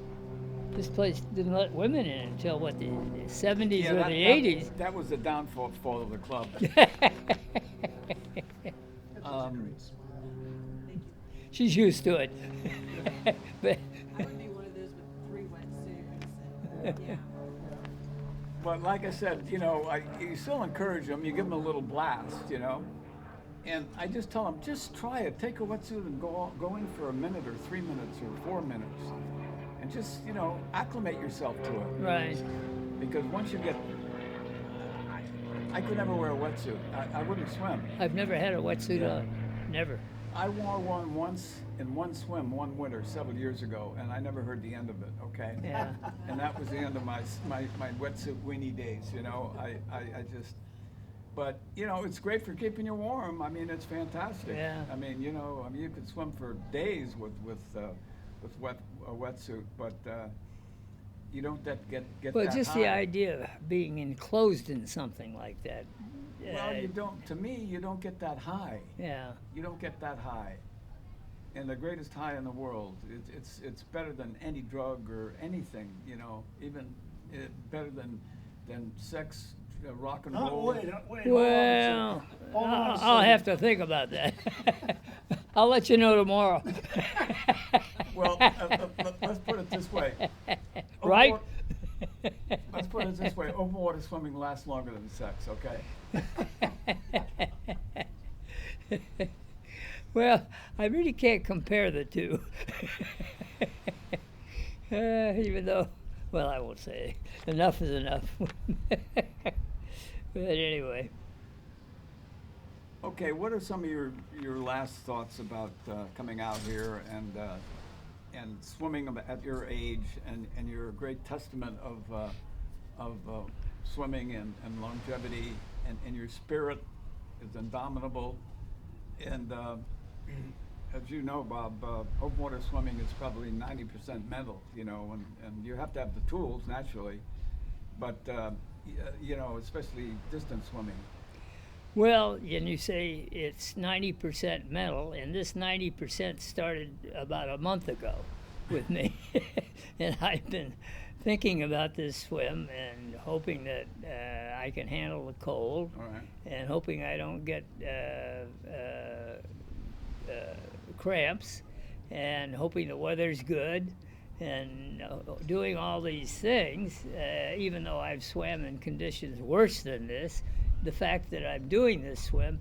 This place didn't let women in until what, the 70s Yeah, or the 80s. that was the downfall of the club. That's Um, a great smile. She's used to it. But I would be one of those with 3 wetsuits and, yeah. But like I said, you know, you still encourage them. You give them a little blast, you know. And I just tell them, just try it. Take a wetsuit and go in for a minute or 3 minutes or 4 minutes, and just, you know, acclimate yourself to it. right. Because once you get, I could never wear a wetsuit. I wouldn't swim. I've never had a wetsuit Yeah. on. Never. I wore one once in one swim one winter several years ago, and I never heard the end of it. Okay. Yeah. And that was the end of my wetsuit weenie days. You know, I just. But you know, it's great for keeping you warm. I mean, it's fantastic. Yeah. I mean, you know, you could swim for days with a wetsuit, but you don't get But that just high. the idea of being enclosed in something like that. Well, you don't. To me, you don't get that high. Yeah. You don't get that high. And the greatest high in the world. It's better than any drug or anything. You know, even better than sex, rock and roll. Wait. Well, Hold on a I'll have second. to think about that. I'll let you know tomorrow. Well, let's put it this way. Right? Let's put it this way. Open water swimming lasts longer than sex. Okay. Well, I really can't compare the two. Even though, well, I won't say. Enough is enough. But anyway, Okay. What are some of your last thoughts about coming out here and swimming at your age, and you're a great testament of swimming and longevity, and your spirit is indomitable. And as you know, Bob, open water swimming is probably 90% mental, you know, and you have to have the tools naturally, but you know, especially distance swimming. well, and you say it's 90% mental, and this 90% started about a month ago with me. And I've been thinking about this swim and hoping that I can handle the cold, All right. and hoping I don't get cramps, and hoping the weather's good, and doing all these things, even though I've swam in conditions worse than this, the fact that I'm doing this swim,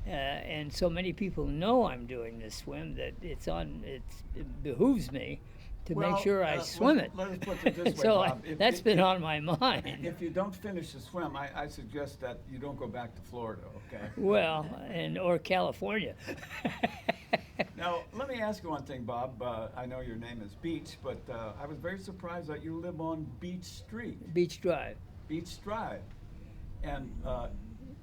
and so many people know I'm doing this swim, that it behooves me to make sure I swim it. Let us put it this way, So Bob. that's been on my mind. If you don't finish the swim, I suggest that you don't go back to Florida, okay? Well, or California. Now, let me ask you one thing, Bob. I know your name is Beach, but I was very surprised that you live on Beach Street, Beach Drive. Beach Drive. And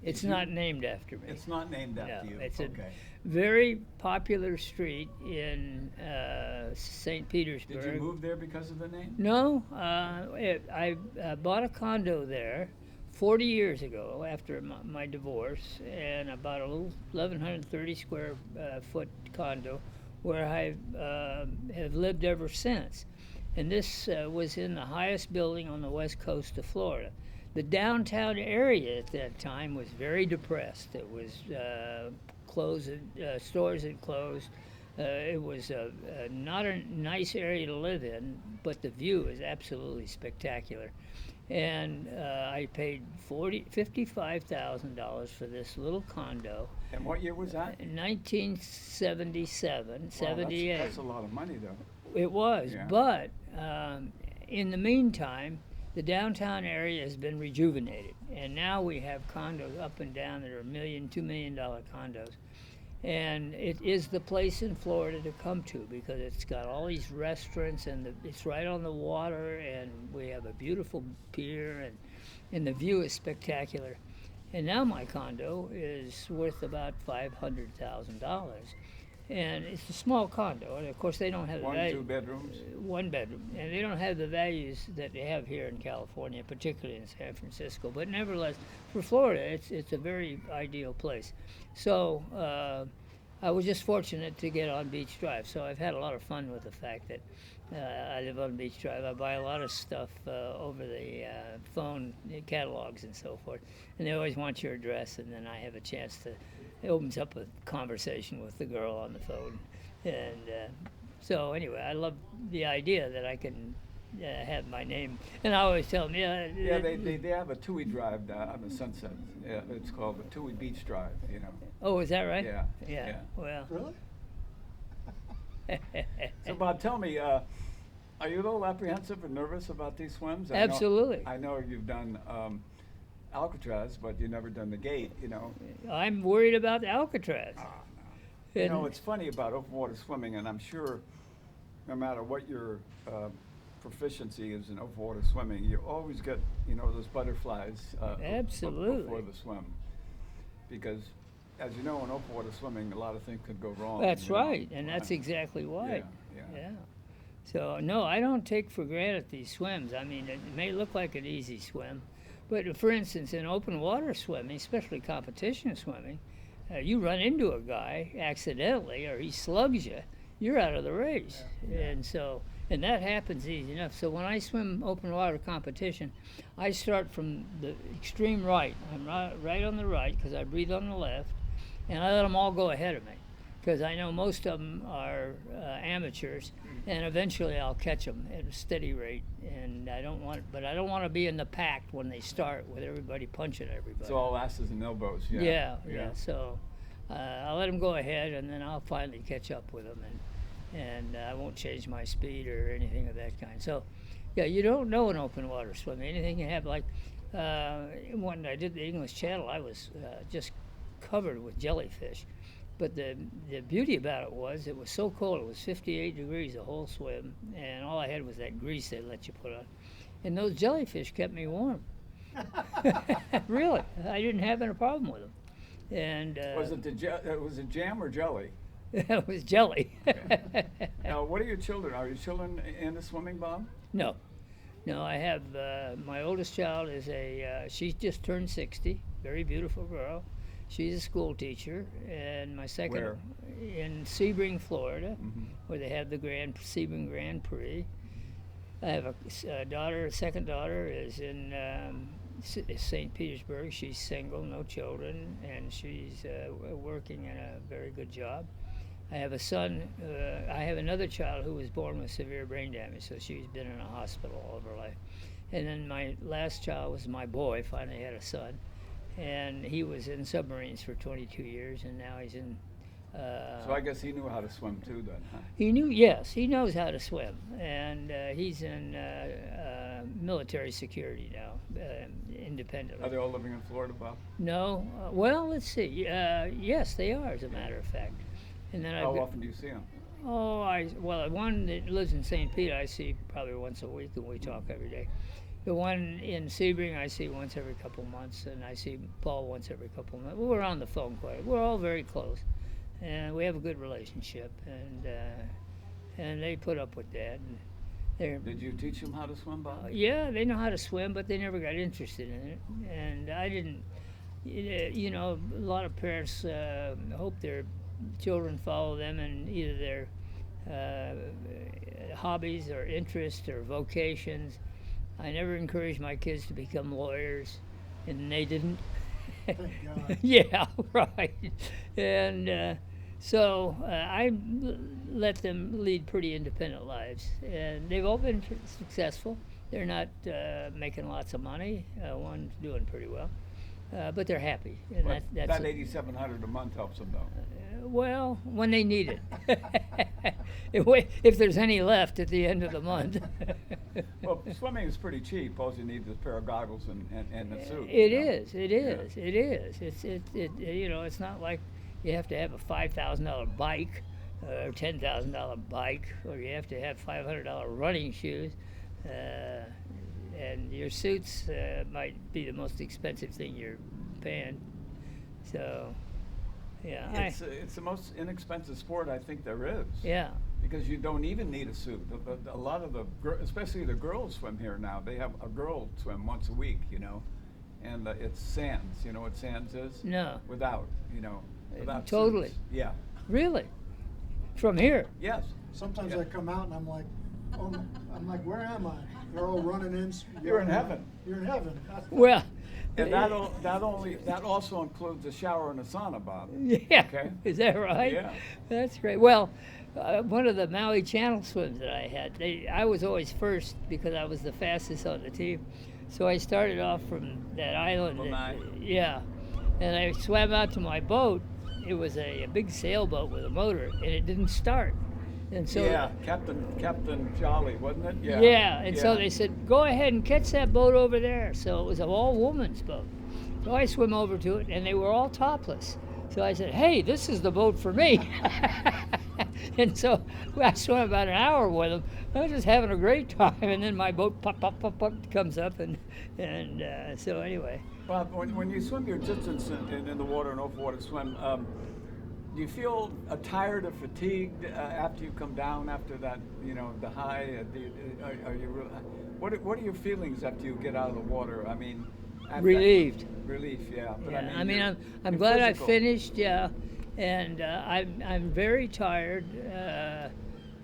It's you- not named after me. it's not named No, after you. it's a Okay. very popular street in St. Petersburg. Did you move there because of the name? No, I bought a condo there 40 years ago after my divorce, and about a little 1,130 square foot condo where I have lived ever since. And this was in the highest building on the west coast of Florida. The downtown area at that time was very depressed. It was closed, stores had closed. It was not a nice area to live in, but the view is absolutely spectacular. And I paid $55,000 for this little condo And what year was that? in 1977, Wow, 78. That's a lot of money, though. It was, Yeah. but in the meantime, the downtown area has been rejuvenated, and now we have condos up and down that are $1 million, $2 million condos. And it is the place in Florida to come to because it's got all these restaurants, and it's right on the water, and we have a beautiful pier, and the view is spectacular. And now my condo is worth about $500,000. and it's a small condo. And of course, they don't have the One, value. 2 bedrooms? One bedroom, and they don't have the values that they have here in California, particularly in San Francisco. But nevertheless, for Florida, it's a very ideal place. So I was just fortunate to get on Beach Drive. So I've had a lot of fun with the fact that I live on Beach Drive. I buy a lot of stuff over the phone catalogs and so forth, and they always want your address, and then I have a chance to. It opens up a conversation with the girl on the phone, and so anyway, I love the idea that I can have my name, and I always tell them, Yeah, they have a Tui Drive on the Sunset. Yeah, it's called the Tui Beach Drive, you know. Oh, is that right? Yeah. Yeah. Well. Really? So Bob, tell me, are you a little apprehensive or nervous about these swims? Absolutely. I know you've done Alcatraz, but you've never done the gate, you know. I'm worried about Alcatraz. You And- know, it's funny about open water swimming, and I'm sure no matter what your proficiency is in open water swimming, you always get, you know, those butterflies Absolutely. before the swim. Because, as you know, in open water swimming, a lot of things could go wrong. That's you know. right, and that's exactly why. Yeah. So no, I don't take for granted these swims. I mean, it may look like an easy swim, but for instance, in open water swimming, especially competition swimming, you run into a guy accidentally, or he slugs you, you're out of the race. And that happens easy enough. So when I swim open water competition, I start from the extreme right. I'm right on the right because I breathe on the left, and I let them all go ahead of me because I know most of them are amateurs, and eventually I'll catch them at a steady rate. And I don't want to be in the pack when they start with everybody punching everybody. It's all asses and elbows. Yeah. So I'll let them go ahead, and then I'll finally catch up with them, and I won't change my speed or anything of that kind. So, yeah, you don't know in open water swimming. Anything you have, like when I did the English Channel, I was just covered with jellyfish. But the beauty about it was so cold. It was 58 degrees the whole swim, and all I had was that grease they let you put on. And those jellyfish kept me warm. Really, I didn't have any problem with them. And Was it jam or jelly? it was jelly. Now, what are your children? Are your children into swimming, Bob? No, I have my oldest child is she just turned 60, very beautiful girl. She's a school teacher, and my second Where? in Sebring, Florida, Mm-hmm. where they have the Sebring Grand Prix. I have a second daughter is in St. Petersburg. She's single, no children, and she's working in a very good job. I have a son. I have another child who was born with severe brain damage, so she's been in a hospital all of her life. And then my last child was my boy. Finally had a son, and he was in submarines for 22 years, and now he's in. So I guess he knew how to swim too, then, huh? Yes, he knows how to swim, and he's in military security now, independently. Are they all living in Florida, Bob? No, well, let's see. Yes, they are, as a matter of fact. And then How often do you see them? One that lives in St. Pete I see probably once a week, and we talk every day. The one in Sebring I see once every couple months, and I see Paul once every couple months. We're on the phone quite. We're all very close, and we have a good relationship, and they put up with that. And they're, Did you teach them how to swim, Bob? yeah, they know how to swim, but they never got interested in it, and I didn't. You know, a lot of parents hope their children follow them in either their hobbies or interests or vocations. I never encouraged my kids to become lawyers, and they didn't. Thank God. Yeah, right. And so I let them lead pretty independent lives, and they've all been successful. They're not making lots of money. One's doing pretty well, but they're happy, and But that's that $8,700 a month helps them, though. well, when they need it. If there's any left at the end of the month. Well, swimming is pretty cheap. All you need is a pair of goggles and a suit. It you know? is. It is. It's not like you have to have a $5,000 bike or $10,000 bike, or you have to have $500 running shoes. And your suits might be the most expensive thing you're paying. So, Yeah. It's the most inexpensive sport I think there is. Yeah. Because you don't even need a suit. A lot of especially the girls swim here now. They have a girl swim once a week, you know, and it's sands. You know what sands is? No. Without, you know, without Totally. suits. Yeah. Really? From here? Yes. Sometimes Yeah. I come out and I'm like, oh, I'm like, where am I? They're all running in. You're in yelling, heaven. You're in heaven. Well. And that also includes a shower and a sauna, Bob. Yeah. Okay. Is that right? Yeah. That's great. Well, one of the Maui Channel swims that I had, I was always first because I was the fastest on the team. So I started off from that island. Lanai. Yeah. And I swam out to my boat. It was a big sailboat with a motor, and it didn't start. And so yeah, Captain Jolly, wasn't it? Yeah. Yeah, and so they said, go ahead and catch that boat over there. So it was an all-woman's boat. So I swim over to it, and they were all topless. So I said, hey, this is the boat for me. And so I swam about an hour with them. I was just having a great time, and then my boat pop, pop, pop, pop comes up, and so anyway. Bob, when you swim your distance in the water and over water swim, do you feel tired or fatigued after you come down after that, you know, the high? Are you what are your feelings after you get out of the water? I mean, Relieved. Relief, yeah. But Yeah, I'm I'm glad I finished. Yeah, and I'm very tired.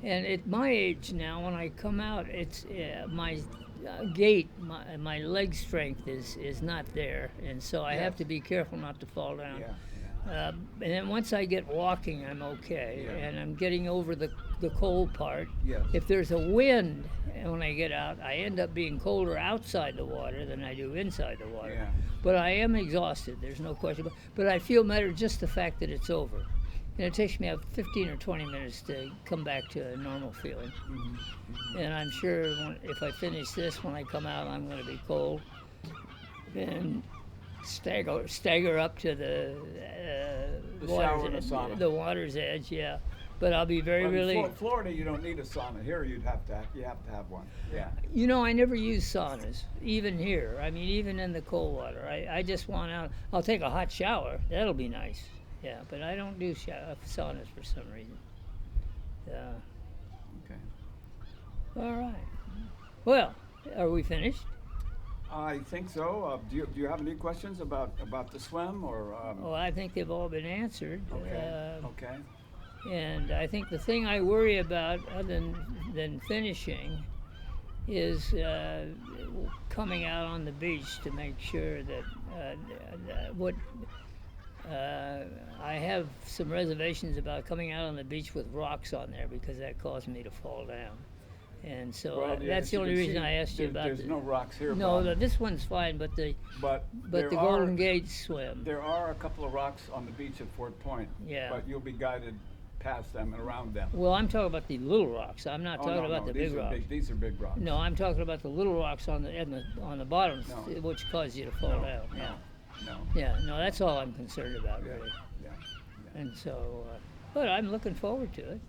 And at my age now, when I come out, it's my gait, my leg strength is not there, and so I have to be careful not to fall down. Yeah. And then once I get walking, I'm okay, Yeah. and I'm getting over the cold part. Yes. If there's a wind when I get out, I end up being colder outside the water than I do inside the water. Yeah. But I am exhausted, there's no question. But I feel better just the fact that it's over. And it takes me 15 or 20 minutes to come back to a normal feeling. And I'm sure if I finish this, when I come out, I'm going to be cold. And stagger up to the shower and the sauna. the water's edge, yeah. But I'll be very Well, in relieved. Florida, you don't need a sauna. Here, you have to have one. Yeah. You know, I never use saunas, even here. I mean, even in the cold water. I just want out. I'll take a hot shower. That'll be nice. Yeah, but I don't do saunas for some reason. Yeah. Okay. All right. Well, are we finished? I think so. Do you have any questions about the swim or? Well, I think they've all been answered. Okay. Okay. And I think the thing I worry about, other than finishing, is coming out on the beach to make sure that I have some reservations about coming out on the beach with rocks on there because that caused me to fall down. And so Well, yeah, that's as the you only can reason see, I asked you about. There's no rocks here. No, Bob. this one's fine, but the there Golden are, Gate swim. There are a couple of rocks on the beach at Fort Point. Yeah. But you'll be guided past them and around them. Well, I'm talking about the little rocks. I'm not Oh, talking no, about no, the these big are rocks. These are big rocks. No, I'm talking about the little rocks on the bottom, No. which cause you to fall No, down. no, Yeah. no. Yeah. No, that's all I'm concerned about, Yeah, really. yeah, yeah. And so, but I'm looking forward to it.